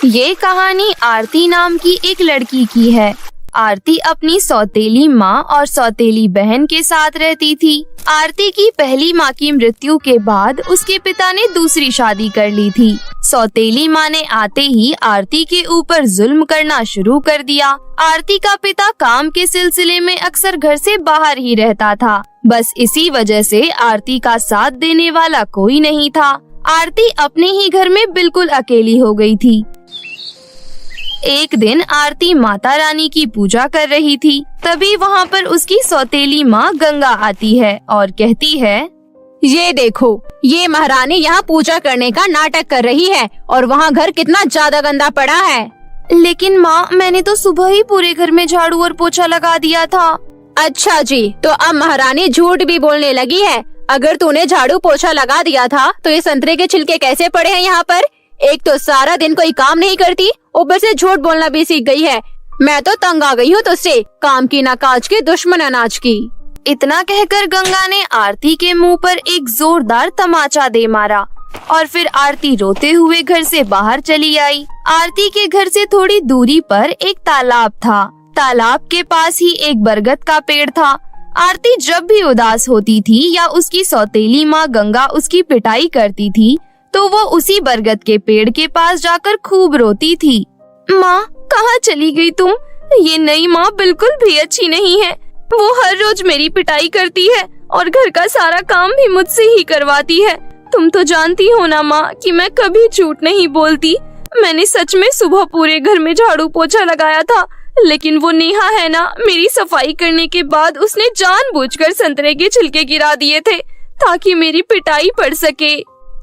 ये कहानी आरती नाम की एक लड़की की है। आरती अपनी सौतेली माँ और सौतेली बहन के साथ रहती थी। आरती की पहली माँ की मृत्यु के बाद उसके पिता ने दूसरी शादी कर ली थी। सौतेली माँ ने आते ही आरती के ऊपर जुल्म करना शुरू कर दिया। आरती का पिता काम के सिलसिले में अक्सर घर से बाहर ही रहता था। बस इसी वजह से आरती का साथ देने वाला कोई नहीं था। आरती अपने ही घर में बिल्कुल अकेली हो गई थी। एक दिन आरती माता रानी की पूजा कर रही थी। तभी वहाँ पर उसकी सौतेली माँ गंगा आती है और कहती है, ये देखो, ये महारानी यहाँ पूजा करने का नाटक कर रही है और वहाँ घर कितना ज्यादा गंदा पड़ा है। लेकिन माँ, मैंने तो सुबह ही पूरे घर में झाड़ू और पोछा लगा दिया था। अच्छा जी, तो अब महारानी झूठ भी बोलने लगी है। अगर तूने झाड़ू पोछा लगा दिया था तो ये संतरे के छिलके कैसे पड़े हैं यहाँ पर? एक तो सारा दिन कोई काम नहीं करती, ऊपर से झूठ बोलना भी सीख गई है। मैं तो तंग आ गई हूँ तुझसे, काम की ना काज की, दुश्मन अनाज की। इतना कहकर गंगा ने आरती के मुंह पर एक जोरदार तमाचा दे मारा और फिर आरती रोते हुए घर से बाहर चली आई। आरती के घर से थोड़ी दूरी पर एक तालाब था। तालाब के पास ही एक बरगद का पेड़ था। आरती जब भी उदास होती थी या उसकी सौतेली माँ गंगा उसकी पिटाई करती थी, तो वो उसी बरगद के पेड़ के पास जाकर खूब रोती थी। माँ, कहाँ चली गई तुम? ये नई माँ बिल्कुल भी अच्छी नहीं है। वो हर रोज मेरी पिटाई करती है और घर का सारा काम भी मुझसे ही करवाती है। तुम तो जानती हो ना माँ कि मैं कभी झूठ नहीं बोलती। मैंने सच में सुबह पूरे घर में झाड़ू पोछा लगाया था, लेकिन वो नेहा है ना, मेरी सफाई करने के बाद उसने जानबूझकर संतरे के छिलके गिरा दिए थे ताकि मेरी पिटाई पड़ सके।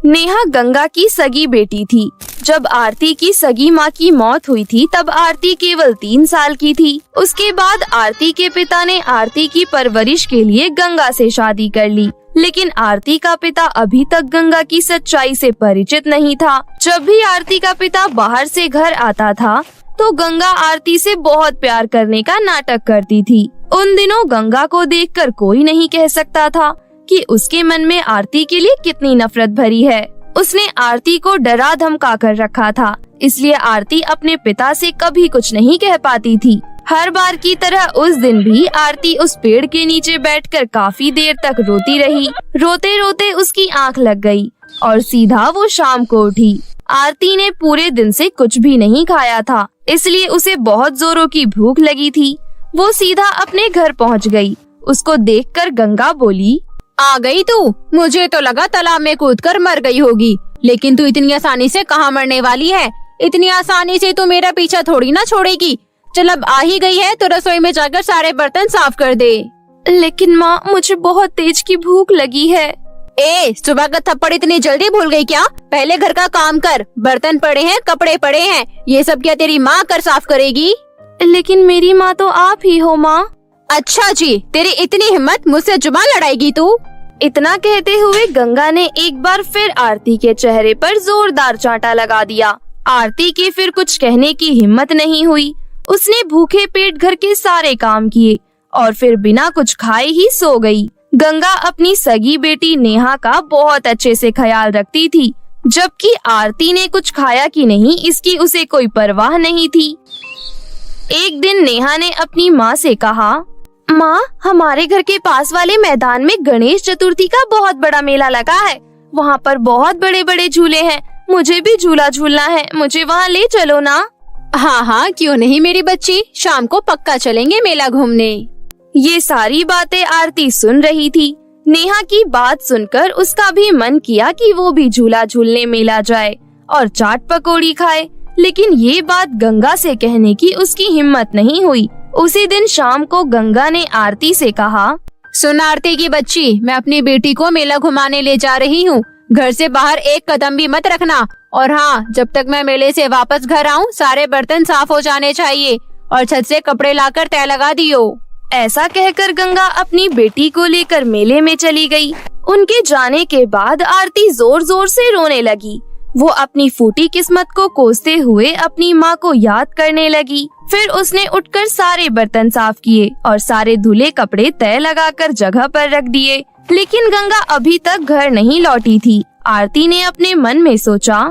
नेहा गंगा की सगी बेटी थी। जब आरती की सगी माँ की मौत हुई थी तब आरती केवल 3 साल की थी। उसके बाद आरती के पिता ने आरती की परवरिश के लिए गंगा से शादी कर ली, लेकिन आरती का पिता अभी तक गंगा की सच्चाई से परिचित नहीं था। जब भी आरती का पिता बाहर से घर आता था तो गंगा आरती से बहुत प्यार करने का नाटक करती थी। उन दिनों गंगा को देखकर कोई नहीं कह सकता था कि उसके मन में आरती के लिए कितनी नफरत भरी है। उसने आरती को डरा धमका कर रखा था, इसलिए आरती अपने पिता से कभी कुछ नहीं कह पाती थी। हर बार की तरह उस दिन भी आरती उस पेड़ के नीचे बैठकर काफी देर तक रोती रही। रोते रोते उसकी आंख लग गई और सीधा वो शाम को उठी। आरती ने पूरे दिन से कुछ भी नहीं खाया था, इसलिए उसे बहुत जोरों की भूख लगी थी। वो सीधा अपने घर पहुंच गई। उसको देखकर गंगा बोली, आ गई तू? मुझे तो लगा तालाब में कूदकर मर गई होगी, लेकिन तू इतनी आसानी से कहाँ मरने वाली है? इतनी आसानी से तू मेरा पीछा थोड़ी ना छोड़ेगी। चल अब आ ही गई है तो रसोई में जाकर सारे बर्तन साफ कर दे। लेकिन माँ, मुझे बहुत तेज की भूख लगी है। सुबह का थप्पड़ इतनी जल्दी भूल गई क्या? पहले घर का काम कर। बर्तन पड़े हैं, कपड़े पड़े हैं, ये सब क्या तेरी माँ कर साफ करेगी? लेकिन मेरी माँ तो आप ही हो माँ। अच्छा जी, तेरी इतनी हिम्मत, मुझसे जुबान लड़ाएगी तू? इतना कहते हुए गंगा ने एक बार फिर आरती के चेहरे पर जोरदार चांटा लगा दिया। आरती के फिर कुछ कहने की हिम्मत नहीं हुई। उसने भूखे पेट घर के सारे काम किए और फिर बिना कुछ खाए ही सो गई। गंगा अपनी सगी बेटी नेहा का बहुत अच्छे से ख्याल रखती थी, जबकि आरती ने कुछ खाया कि नहीं इसकी उसे कोई परवाह नहीं थी। एक दिन नेहा ने अपनी माँ से कहा, माँ, हमारे घर के पास वाले मैदान में गणेश चतुर्थी का बहुत बड़ा मेला लगा है। वहाँ पर बहुत बड़े बड़े झूले हैं। मुझे भी झूला झूलना है, मुझे वहाँ ले चलो ना। हाँ हाँ, क्यों नहीं मेरी बच्ची, शाम को पक्का चलेंगे मेला घूमने। ये सारी बातें आरती सुन रही थी। नेहा की बात सुनकर उसका भी मन किया कि वो भी झूला झूलने मेला जाए और चाट पकौड़ी खाए, लेकिन ये बात गंगा से कहने की उसकी हिम्मत नहीं हुई। उसी दिन शाम को गंगा ने आरती से कहा, सुन आरती की बच्ची, मैं अपनी बेटी को मेला घुमाने ले जा रही हूँ। घर से बाहर एक कदम भी मत रखना, और हाँ, जब तक मैं मेले से वापस घर आऊँ सारे बर्तन साफ हो जाने चाहिए और छत से कपड़े लाकर तय लगा दियो। ऐसा कहकर गंगा अपनी बेटी को लेकर मेले में चली गई। उनके जाने के बाद आरती जोर जोर से रोने लगी। वो अपनी फूटी किस्मत को कोसते हुए अपनी माँ को याद करने लगी। फिर उसने उठकर सारे बर्तन साफ किए और सारे धुले कपड़े तय लगाकर जगह पर रख दिए। लेकिन गंगा अभी तक घर नहीं लौटी थी। आरती ने अपने मन में सोचा,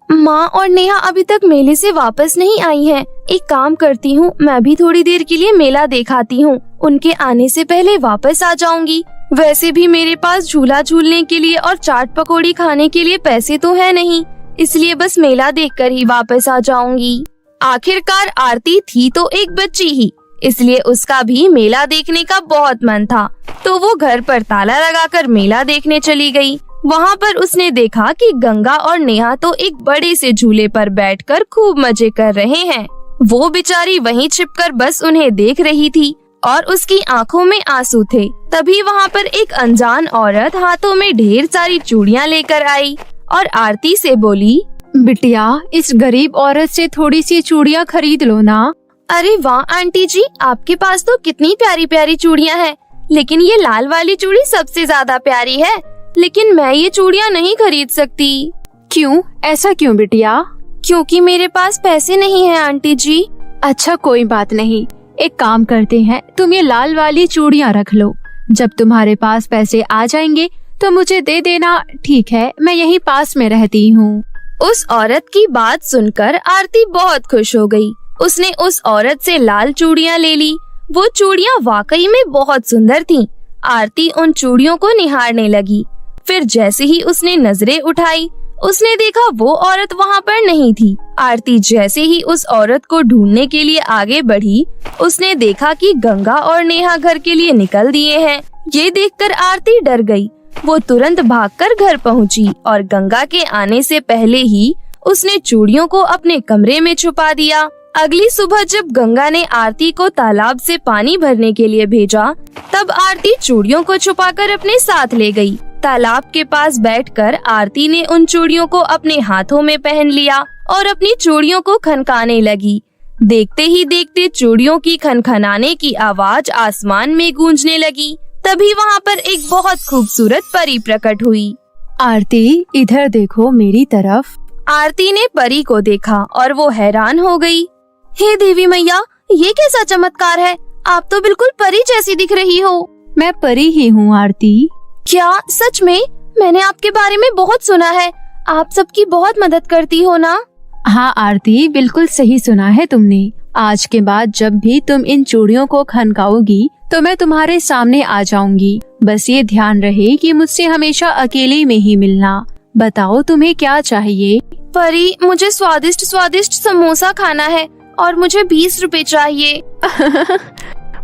माँ और नेहा अभी तक मेले से वापस नहीं आई हैं। एक काम करती हूँ, मैं भी थोड़ी देर के लिए मेला देखाती हूँ। उनके आने से पहले वापस आ जाऊंगी। वैसे भी मेरे पास झूला झूलने के लिए और चाट पकौड़ी खाने के लिए पैसे तो है नहीं, इसलिए बस मेला देखकर ही वापस आ जाऊंगी। आखिरकार आरती थी तो एक बच्ची ही, इसलिए उसका भी मेला देखने का बहुत मन था, तो वो घर पर ताला लगाकर मेला देखने चली गई। वहाँ पर उसने देखा कि गंगा और नेहा तो एक बड़े से झूले पर बैठकर खूब मजे कर रहे हैं। वो बेचारी वहीं छिपकर बस उन्हें देख रही थी और उसकी आंखों में आंसू थे। तभी वहाँ पर एक अनजान औरत हाथों में ढेर सारी चूड़ियाँ लेकर आई और आरती से बोली, बिटिया, इस गरीब औरत से थोड़ी सी चूड़ियाँ खरीद लो ना। अरे वाह आंटी जी, आपके पास तो कितनी प्यारी प्यारी चूड़ियाँ हैं, लेकिन ये लाल वाली चूड़ी सबसे ज्यादा प्यारी है। लेकिन मैं ये चूड़ियाँ नहीं खरीद सकती। क्यों? ऐसा क्यों बिटिया? क्योंकि मेरे पास पैसे नहीं हैं आंटी जी। अच्छा, कोई बात नहीं, एक काम करते हैं, तुम ये लाल वाली चूड़ियाँ रख लो। जब तुम्हारे पास पैसे आ जाएंगे तो मुझे दे देना, ठीक है? मैं यहीं पास में रहती हूँ। उस औरत की बात सुनकर आरती बहुत खुश हो गई। उसने उस औरत से लाल चूड़ियाँ ले ली। वो चूड़ियाँ वाकई में बहुत सुंदर थीं। आरती उन चूड़ियों को निहारने लगी। फिर जैसे ही उसने नजरें उठाई, उसने देखा वो औरत वहाँ पर नहीं थी। आरती जैसे ही उस औरत को ढूंढने के लिए आगे बढ़ी, उसने देखा कि गंगा और नेहा घर के लिए निकल दिए हैं। ये देखकर आरती डर गई। वो तुरंत भागकर घर पहुँची और गंगा के आने से पहले ही उसने चूड़ियों को अपने कमरे में छुपा दिया। अगली सुबह जब गंगा ने आरती को तालाब से पानी भरने के लिए भेजा, तब आरती चूड़ियों को छुपाकर अपने साथ ले गई। तालाब के पास बैठकर आरती ने उन चूड़ियों को अपने हाथों में पहन लिया और अपनी चूड़ियों को खनकाने लगी। देखते ही देखते चूड़ियों की खनखनाने की आवाज आसमान में गूंजने लगी। तभी वहाँ पर एक बहुत खूबसूरत परी प्रकट हुई। आरती, इधर देखो मेरी तरफ। आरती ने परी को देखा और वो हैरान हो गई। हे देवी मैया, ये कैसा चमत्कार है? आप तो बिल्कुल परी जैसी दिख रही हो। मैं परी ही हूँ आरती। क्या सच में? मैंने आपके बारे में बहुत सुना है। आप सबकी बहुत मदद करती हो ना? हाँ आरती, बिल्कुल सही सुना है तुमने। आज के बाद जब भी तुम इन चूड़ियों को खनकाओगी तो मैं तुम्हारे सामने आ जाऊंगी। बस ये ध्यान रहे कि मुझसे हमेशा अकेले में ही मिलना। बताओ तुम्हें क्या चाहिए? परी, मुझे स्वादिष्ट स्वादिष्ट समोसा खाना है और मुझे 20 रुपए चाहिए।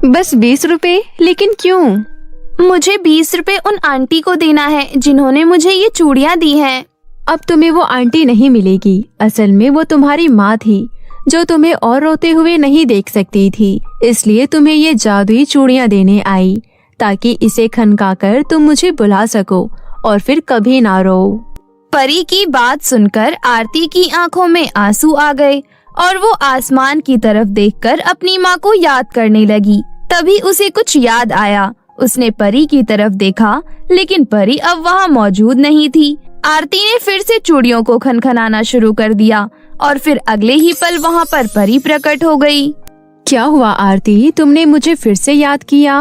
बस 20 रुपए? लेकिन क्यों? मुझे 20 रुपए उन आंटी को देना है जिन्होंने मुझे ये चूड़ियाँ दी हैं। अब तुम्हें वो आंटी नहीं मिलेगी। असल में वो तुम्हारी माँ थी जो तुम्हें और रोते हुए नहीं देख सकती थी, इसलिए तुम्हें ये जादुई चूड़ियाँ देने आई ताकि इसे खनकाकर तुम मुझे बुला सको और फिर कभी ना रो। परी की बात सुनकर आरती की आंखों में आंसू आ गए और वो आसमान की तरफ देखकर अपनी माँ को याद करने लगी। तभी उसे कुछ याद आया। उसने परी की तरफ देखा, लेकिन परी अब वहाँ मौजूद नहीं थी। आरती ने फिर से चूड़ियों को खनखनाना शुरू कर दिया और फिर अगले ही पल वहाँ पर परी प्रकट हो गई। क्या हुआ आरती, तुमने मुझे फिर से याद किया?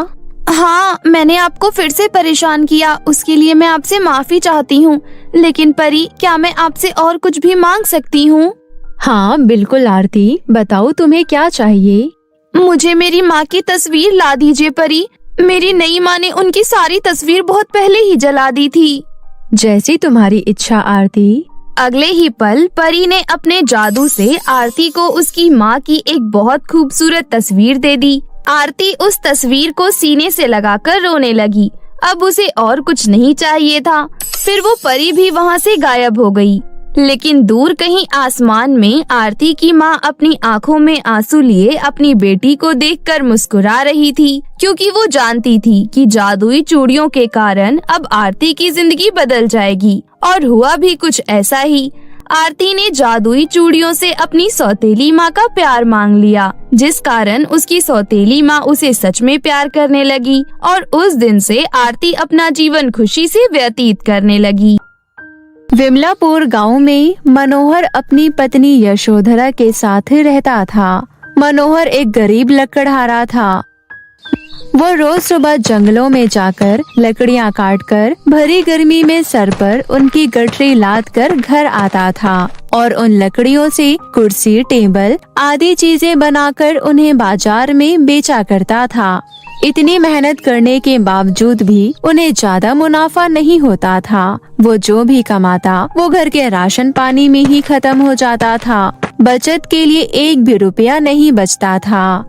हाँ, मैंने आपको फिर से परेशान किया, उसके लिए मैं आपसे माफी चाहती हूँ। लेकिन परी, क्या मैं आपसे और कुछ भी मांग सकती हूँ? हाँ बिल्कुल आरती, बताओ तुम्हें क्या चाहिए? मुझे मेरी माँ की तस्वीर ला दीजिए परी। मेरी नई माँ ने उनकी सारी तस्वीर बहुत पहले ही जला दी थी। जैसी तुम्हारी इच्छा आरती। अगले ही पल परी ने अपने जादू से आरती को उसकी माँ की एक बहुत खूबसूरत तस्वीर दे दी। आरती उस तस्वीर को सीने से लगाकर रोने लगी। अब उसे और कुछ नहीं चाहिए था। फिर वो परी भी वहाँ से गायब हो गई। लेकिन दूर कहीं आसमान में आरती की माँ अपनी आंखों में आंसू लिए अपनी बेटी को देखकर मुस्कुरा रही थी, क्योंकि वो जानती थी कि जादुई चूड़ियों के कारण अब आरती की जिंदगी बदल जाएगी। और हुआ भी कुछ ऐसा ही। आरती ने जादुई चूड़ियों से अपनी सौतेली माँ का प्यार मांग लिया, जिस कारण उसकी सौतेली माँ उसे सच में प्यार करने लगी और उस दिन से आरती अपना जीवन खुशी से व्यतीत करने लगी। विमलापुर गांव में मनोहर अपनी पत्नी यशोधरा के साथ रहता था। मनोहर एक गरीब लकड़हारा था। वो रोज सुबह जंगलों में जाकर लकड़ियां काटकर भरी गर्मी में सर पर उनकी गठरी लाद कर घर आता था और उन लकड़ियों से कुर्सी, टेबल आदि चीजें बनाकर उन्हें बाजार में बेचा करता था। इतनी मेहनत करने के बावजूद भी उन्हें ज्यादा मुनाफा नहीं होता था। वो जो भी कमाता वो घर के राशन पानी में ही खत्म हो जाता था। बचत के लिए एक भी रुपया नहीं बचता था।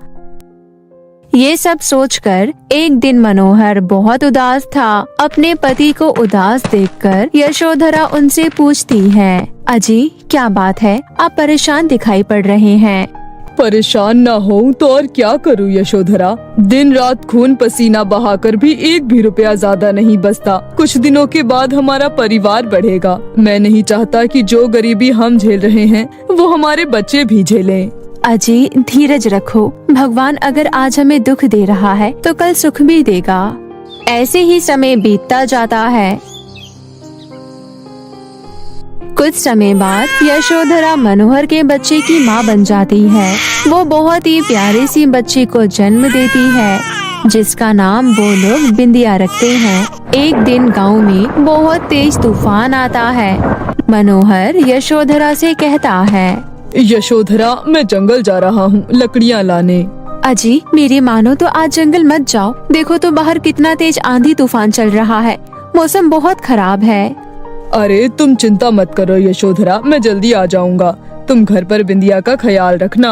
ये सब सोचकर एक दिन मनोहर बहुत उदास था। अपने पति को उदास देखकर यशोधरा उनसे पूछती है, अजी क्या बात है, आप परेशान दिखाई पड़ रहे हैं। परेशान ना हो तो और क्या करूँ यशोधरा, दिन रात खून पसीना बहाकर भी एक भी रुपया ज्यादा नहीं बचता। कुछ दिनों के बाद हमारा परिवार बढ़ेगा। मैं नहीं चाहता कि जो गरीबी हम झेल रहे हैं वो हमारे बच्चे भी झेलें। अजी धीरज रखो, भगवान अगर आज हमें दुख दे रहा है तो कल सुख भी देगा। ऐसे ही समय बीतता जाता है। कुछ समय बाद यशोधरा मनोहर के बच्चे की माँ बन जाती है। वो बहुत ही प्यारी सी बच्ची को जन्म देती है, जिसका नाम वो लोग बिंदिया रखते हैं। एक दिन गांव में बहुत तेज तूफान आता है। मनोहर यशोधरा से कहता है, यशोधरा मैं जंगल जा रहा हूँ लकड़ियाँ लाने। अजी मेरी मानो तो आज जंगल मत जाओ। देखो तो बाहर कितना तेज आंधी तूफान चल रहा है। मौसम बहुत खराब है। अरे तुम चिंता मत करो यशोधरा, मैं जल्दी आ जाऊंगा। तुम घर पर बिंदिया का ख्याल रखना।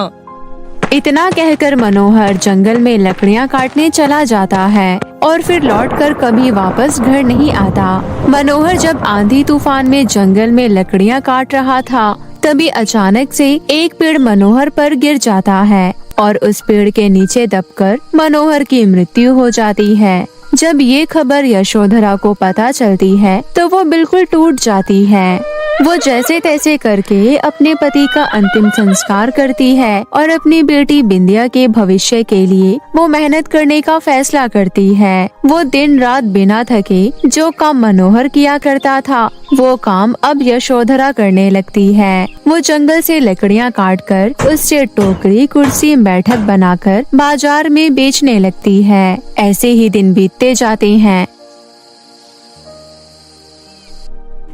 इतना कहकर मनोहर जंगल में लकड़ियाँ काटने चला जाता है और फिर लौटकर कभी वापस घर नहीं आता। मनोहर जब आंधी तूफान में जंगल में लकड़ियाँ काट रहा था, तभी अचानक से एक पेड़ मनोहर पर गिर जाता है और उस पेड़ के नीचे दबकर मनोहर की मृत्यु हो जाती है। जब ये खबर यशोधरा को पता चलती है तो वो बिल्कुल टूट जाती है। वो जैसे तैसे करके अपने पति का अंतिम संस्कार करती है और अपनी बेटी बिंदिया के भविष्य के लिए वो मेहनत करने का फैसला करती है। वो दिन रात बिना थके जो काम मनोहर किया करता था वो काम अब यशोधरा करने लगती है। वो जंगल से लकड़ियाँ काटकर उससे टोकरी, कुर्सी, बैठक बनाकर बाजार में बेचने लगती है। ऐसे ही दिन बीतते जाते हैं।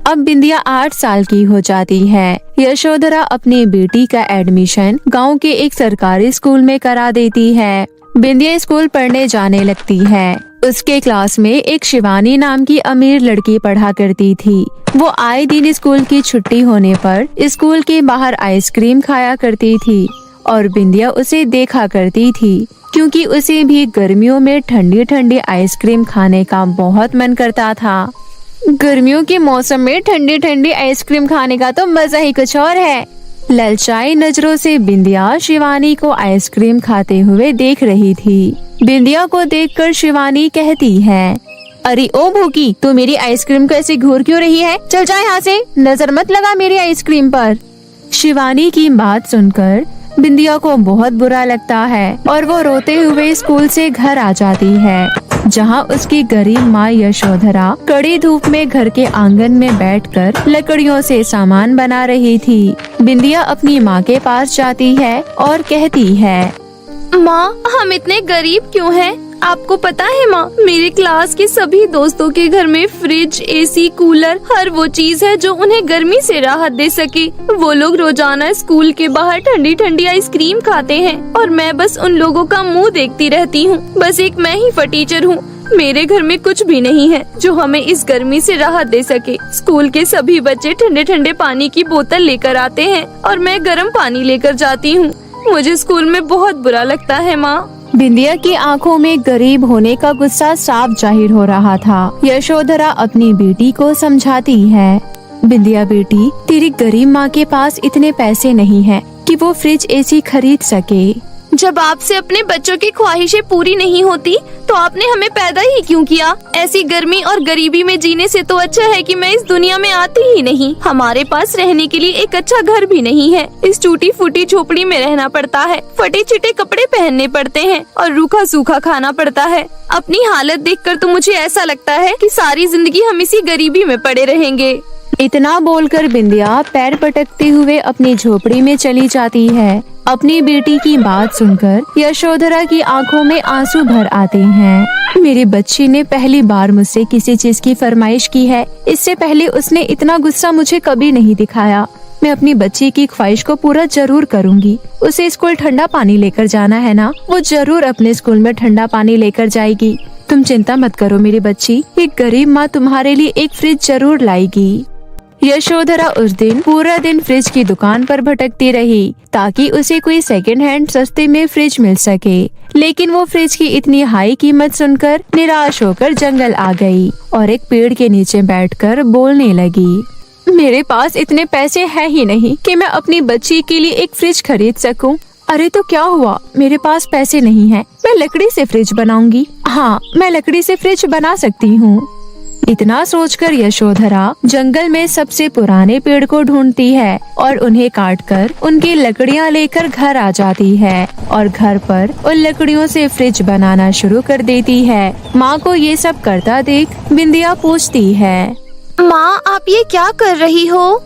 अब बिंदिया 8 साल की हो जाती है। यशोधरा अपनी बेटी का एडमिशन गांव के एक सरकारी स्कूल में करा देती है। बिंदिया स्कूल पढ़ने जाने लगती है। उसके क्लास में एक शिवानी नाम की अमीर लड़की पढ़ा करती थी। वो आए दिन स्कूल की छुट्टी होने पर स्कूल के बाहर आइसक्रीम खाया करती थी और बिंदिया उसे देखा करती थी क्योंकि उसे भी गर्मियों में ठंडी ठंडी आइसक्रीम खाने का बहुत मन करता था। गर्मियों के मौसम में ठंडी ठंडी आइसक्रीम खाने का तो मजा ही कुछ और है। ललचाई नजरों से बिंदिया शिवानी को आइसक्रीम खाते हुए देख रही थी। बिंदिया को देखकर शिवानी कहती है, अरे ओ भूखी, तू मेरी आइसक्रीम को ऐसे घूर क्यों रही है? चल जा यहाँ से, नजर मत लगा मेरी आइसक्रीम पर। शिवानी की बात सुनकर बिंदिया को बहुत बुरा लगता है और वो रोते हुए स्कूल से घर आ जाती है, जहाँ उसकी गरीब माँ यशोधरा कड़ी धूप में घर के आंगन में बैठकर लकड़ियों से सामान बना रही थी। बिंदिया अपनी माँ के पास जाती है और कहती है, माँ, हम इतने गरीब क्यों हैं? आपको पता है माँ, मेरे क्लास के सभी दोस्तों के घर में फ्रिज, एसी, कूलर, हर वो चीज है जो उन्हें गर्मी से राहत दे सके। वो लोग रोजाना स्कूल के बाहर ठंडी ठंडी आइसक्रीम खाते हैं और मैं बस उन लोगों का मुंह देखती रहती हूँ। बस एक मैं ही फटीचर हूँ। मेरे घर में कुछ भी नहीं है जो हमें इस गर्मी से राहत दे सके। स्कूल के सभी बच्चे ठंडे ठंडे पानी की बोतल लेकर आते हैं और मैं गर्म पानी लेकर जाती हूँ। मुझे स्कूल में बहुत बुरा लगता है माँ। बिंदिया की आंखों में गरीब होने का गुस्सा साफ जाहिर हो रहा था। यशोधरा अपनी बेटी को समझाती है, बिंदिया बेटी, तेरी गरीब माँ के पास इतने पैसे नहीं हैं कि वो फ्रिज, एसी खरीद सके। जब आपसे अपने बच्चों की ख्वाहिशें पूरी नहीं होती तो आपने हमें पैदा ही क्यों किया? ऐसी गर्मी और गरीबी में जीने से तो अच्छा है कि मैं इस दुनिया में आती ही नहीं। हमारे पास रहने के लिए एक अच्छा घर भी नहीं है। इस टूटी फूटी झोपड़ी में रहना पड़ता है, फटे चिटे कपड़े पहनने पड़ते हैं और रूखा सूखा खाना पड़ता है। अपनी हालत देखकर तो मुझे ऐसा लगता है कि सारी जिंदगी हम इसी गरीबी में पड़े रहेंगे। इतना बोलकर बिंदिया पैर पटकते हुए अपनी झोपड़ी में चली जाती है। अपनी बेटी की बात सुनकर यशोधरा की आंखों में आंसू भर आते हैं। मेरी बच्ची ने पहली बार मुझसे किसी चीज की फरमाइश की है। इससे पहले उसने इतना गुस्सा मुझे कभी नहीं दिखाया। मैं अपनी बच्ची की ख्वाहिश को पूरा जरूर करूंगी। उसे स्कूल ठंडा पानी लेकर जाना है ना, वो जरूर अपने स्कूल में ठंडा पानी लेकर जाएगी। तुम चिंता मत करो मेरी बच्ची, एक गरीब माँ तुम्हारे लिए एक फ्रिज जरूर लाएगी। यशोधरा उस दिन पूरा दिन फ्रिज की दुकान पर भटकती रही ताकि उसे कोई सेकंड हैंड सस्ते में फ्रिज मिल सके, लेकिन वो फ्रिज की इतनी हाई कीमत सुनकर निराश होकर जंगल आ गई और एक पेड़ के नीचे बैठकर बोलने लगी, मेरे पास इतने पैसे हैं ही नहीं कि मैं अपनी बच्ची के लिए एक फ्रिज खरीद सकूं। अरे तो क्या हुआ, मेरे पास पैसे नहीं हैं, मैं लकड़ी से फ्रिज बनाऊंगी। हाँ, मैं लकड़ी से फ्रिज बना सकती हूँ। इतना सोचकर यशोधरा जंगल में सबसे पुराने पेड़ को ढूंढती है और उन्हें काटकर उनकी लकड़ियां लेकर घर आ जाती है और घर पर उन लकड़ियों से फ्रिज बनाना शुरू कर देती है। माँ को ये सब करता देख बिंदिया पूछती है, माँ, आप ये क्या कर रही हो?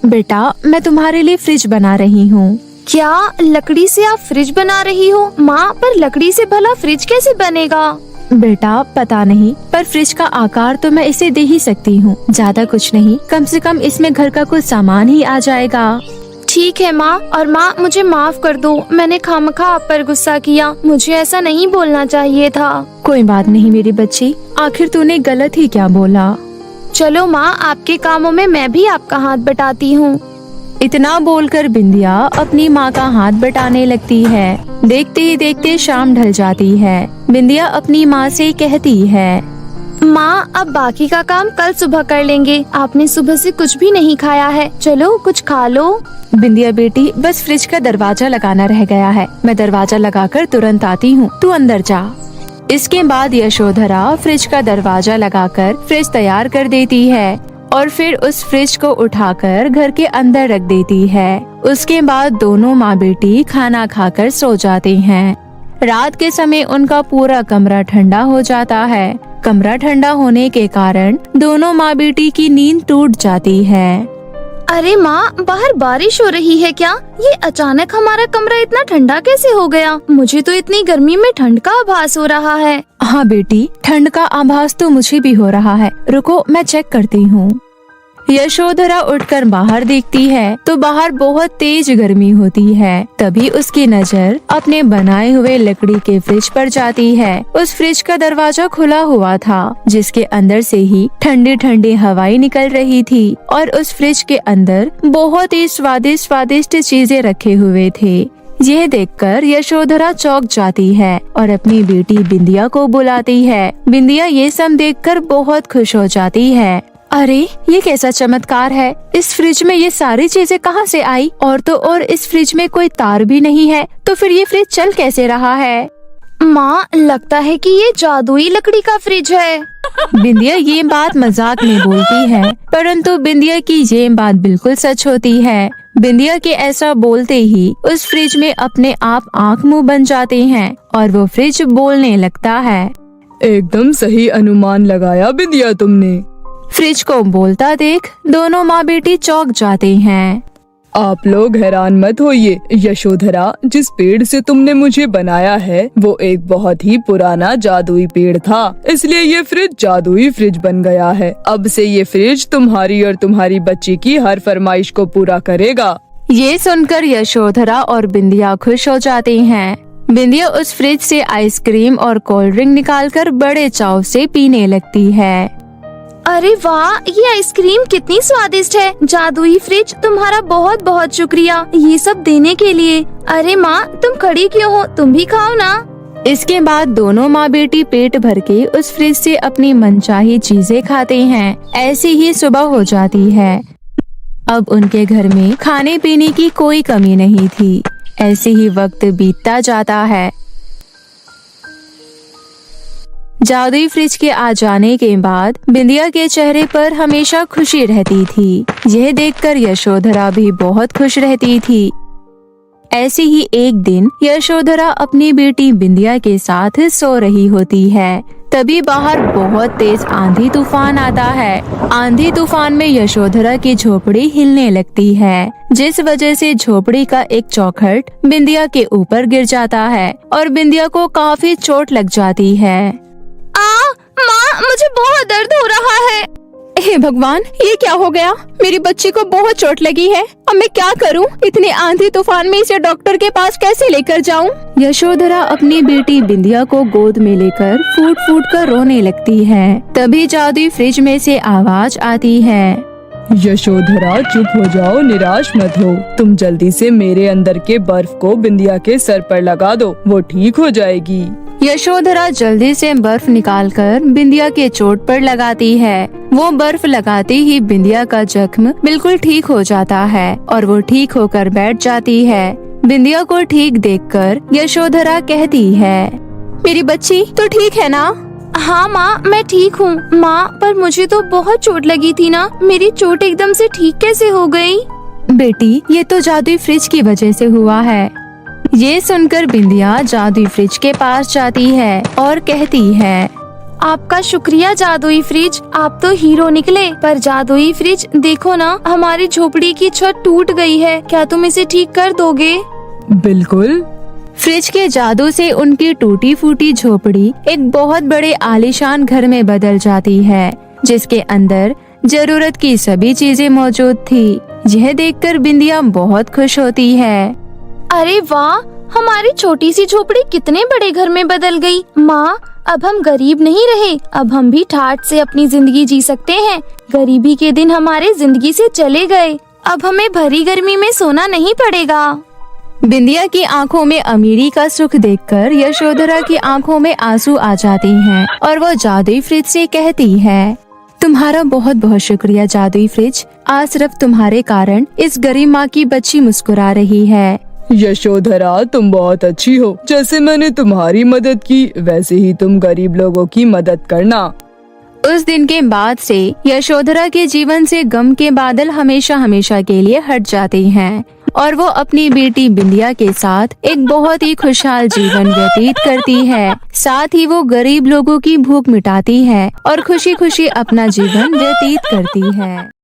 बेटा, मैं तुम्हारे लिए फ्रिज बना रही हूँ। क्या लकड़ी से आप फ्रिज बना रही हो? माँ, पर लकड़ी से भला फ्रिज कैसे बनेगा? बेटा, पता नहीं, पर फ्रिज का आकार तो मैं इसे दे ही सकती हूँ। ज्यादा कुछ नहीं, कम से कम इसमें घर का कुछ सामान ही आ जाएगा। ठीक है माँ, और माँ मुझे माफ कर दो, मैंने खामखा आप पर गुस्सा किया, मुझे ऐसा नहीं बोलना चाहिए था। कोई बात नहीं मेरी बच्ची, आखिर तूने गलत ही क्या बोला। चलो माँ, आपके कामों में मैं भी आपका हाथ बटाती हूँ। इतना बोलकर बिंदिया अपनी माँ का हाथ बटाने लगती है। देखते ही देखते शाम ढल जाती है। बिंदिया अपनी माँ से कहती है, माँ, अब बाकी का काम कल सुबह कर लेंगे। आपने सुबह से कुछ भी नहीं खाया है, चलो कुछ खा लो। बिंदिया बेटी, बस फ्रिज का दरवाजा लगाना रह गया है, मैं दरवाजा लगाकर तुरंत आती हूँ, तू अंदर जा। इसके बाद यशोधरा फ्रिज का दरवाजा लगाकर फ्रिज तैयार कर देती है और फिर उस फ्रिज को उठाकर घर के अंदर रख देती है। उसके बाद दोनों माँ बेटी खाना खाकर सो जाते हैं। रात के समय उनका पूरा कमरा ठंडा हो जाता है। कमरा ठंडा होने के कारण दोनों माँ बेटी की नींद टूट जाती है। अरे माँ, बाहर बारिश हो रही है क्या? ये अचानक हमारा कमरा इतना ठंडा कैसे हो गया? मुझे तो इतनी गर्मी में ठंड का आभास हो रहा है। हाँ बेटी, ठंड का आभास तो मुझे भी हो रहा है। रुको, मैं चेक करती हूँ। यशोधरा उठकर बाहर देखती है तो बाहर बहुत तेज गर्मी होती है। तभी उसकी नजर अपने बनाए हुए लकड़ी के फ्रिज पर जाती है। उस फ्रिज का दरवाजा खुला हुआ था, जिसके अंदर से ही ठंडी ठंडी हवाएं निकल रही थी और उस फ्रिज के अंदर बहुत ही स्वादिष्ट चीजें रखे हुए थे। यह देखकर यशोधरा चौंक जाती है और अपनी बेटी बिंदिया को बुलाती है। बिंदिया ये सब देखकर बहुत खुश हो जाती है। अरे, ये कैसा चमत्कार है! इस फ्रिज में ये सारी चीजें कहाँ से आई? और तो और इस फ्रिज में कोई तार भी नहीं है, तो फिर ये फ्रिज चल कैसे रहा है? माँ, लगता है कि ये जादुई लकड़ी का फ्रिज है। बिंदिया ये बात मजाक में बोलती है, परंतु बिंदिया की ये बात बिल्कुल सच होती है। बिंदिया के ऐसा बोलते ही उस फ्रिज में अपने आप आँख मुंह बन जाते हैं और वो फ्रिज बोलने लगता है। एकदम सही अनुमान लगाया बिंदिया तुमने। फ्रिज को बोलता देख दोनों माँ बेटी चौंक जाते हैं। आप लोग हैरान मत होइए, यशोधरा, जिस पेड़ से तुमने मुझे बनाया है वो एक बहुत ही पुराना जादुई पेड़ था, इसलिए ये फ्रिज जादुई फ्रिज बन गया है। अब से ये फ्रिज तुम्हारी और तुम्हारी बच्ची की हर फरमाइश को पूरा करेगा। ये सुनकर यशोधरा और बिंदिया खुश हो जाते हैं। बिंदिया उस फ्रिज से आइसक्रीम और कोल्ड ड्रिंक निकालकर बड़े चाव से पीने लगती है। अरे वाह, ये आइसक्रीम कितनी स्वादिष्ट है। जादुई फ्रिज, तुम्हारा बहुत बहुत शुक्रिया ये सब देने के लिए। अरे माँ, तुम खड़ी क्यों हो? तुम भी खाओ ना। इसके बाद दोनों माँ बेटी पेट भर के उस फ्रिज से अपनी मनचाही चीजें खाते हैं। ऐसी ही सुबह हो जाती है। अब उनके घर में खाने पीने की कोई कमी नहीं थी। ऐसे ही वक्त बीतता जाता है। जादुई फ्रिज के आ जाने के बाद बिंदिया के चेहरे पर हमेशा खुशी रहती थी। यह देखकर यशोधरा भी बहुत खुश रहती थी। ऐसे ही एक दिन यशोधरा अपनी बेटी बिंदिया के साथ सो रही होती है। तभी बाहर बहुत तेज आंधी तूफान आता है। आंधी तूफान में यशोधरा की झोपड़ी हिलने लगती है, जिस वजह से झोपड़ी का एक चौखट बिंदिया के ऊपर गिर जाता है और बिंदिया को काफी चोट लग जाती है। माँ, मुझे बहुत दर्द हो रहा है। हे भगवान, ये क्या हो गया? मेरी बच्ची को बहुत चोट लगी है। अब मैं क्या करूं? इतने आंधी तूफान में इसे डॉक्टर के पास कैसे लेकर जाऊं? यशोधरा अपनी बेटी बिंदिया को गोद में लेकर फूट फूट कर रोने लगती है। तभी जादुई फ्रिज में से आवाज आती है। यशोधरा, चुप हो जाओ, निराश मत हो। तुम जल्दी से मेरे अंदर के बर्फ को बिंदिया के सर पर लगा दो, वो ठीक हो जाएगी। यशोधरा जल्दी से बर्फ निकालकर बिंदिया के चोट पर लगाती है। वो बर्फ लगाते ही बिंदिया का जख्म बिल्कुल ठीक हो जाता है और वो ठीक होकर बैठ जाती है। बिंदिया को ठीक देखकर यशोधरा कहती है, मेरी बच्ची तो ठीक है ना? हाँ माँ, मैं ठीक हूँ। माँ, पर मुझे तो बहुत चोट लगी थी ना। मेरी चोट एकदम से ठीक कैसे हो गई? बेटी, ये तो जादुई फ्रिज की वजह से हुआ है। ये सुनकर बिंदिया जादुई फ्रिज के पास जाती है और कहती है, आपका शुक्रिया जादुई फ्रिज, आप तो हीरो निकले। पर जादुई फ्रिज, देखो ना, हमारी झोपड़ी की छत टूट गई है। क्या तुम इसे ठीक कर दोगे? बिल्कुल। फ्रिज के जादू से उनकी टूटी फूटी झोपड़ी एक बहुत बड़े आलीशान घर में बदल जाती है, जिसके अंदर जरूरत की सभी चीजें मौजूद थी। यह देखकर बिंदिया बहुत खुश होती है। अरे वाह, हमारी छोटी सी झोपड़ी कितने बड़े घर में बदल गई। माँ, अब हम गरीब नहीं रहे। अब हम भी ठाठ से अपनी जिंदगी जी सकते हैं। गरीबी के दिन हमारे जिंदगी से चले गए। अब हमें भरी गर्मी में सोना नहीं पड़ेगा। बिंदिया की आंखों में अमीरी का सुख देखकर यशोधरा की आंखों में आंसू आ जाते हैं और वो जादुई फ्रिज से कहती है, तुम्हारा बहुत बहुत शुक्रिया जादुई फ्रिज। आज सिर्फ तुम्हारे कारण इस गरीब माँ की बच्ची मुस्कुरा रही है। यशोधरा, तुम बहुत अच्छी हो। जैसे मैंने तुम्हारी मदद की वैसे ही तुम गरीब लोगों की मदद करना। उस दिन के बाद से यशोधरा के जीवन से गम के बादल हमेशा हमेशा के लिए हट जाते हैं और वो अपनी बेटी बिंदिया के साथ एक बहुत ही खुशहाल जीवन व्यतीत करती है। साथ ही वो गरीब लोगों की भूख मिटाती है और खुशी खुशी अपना जीवन व्यतीत करती है।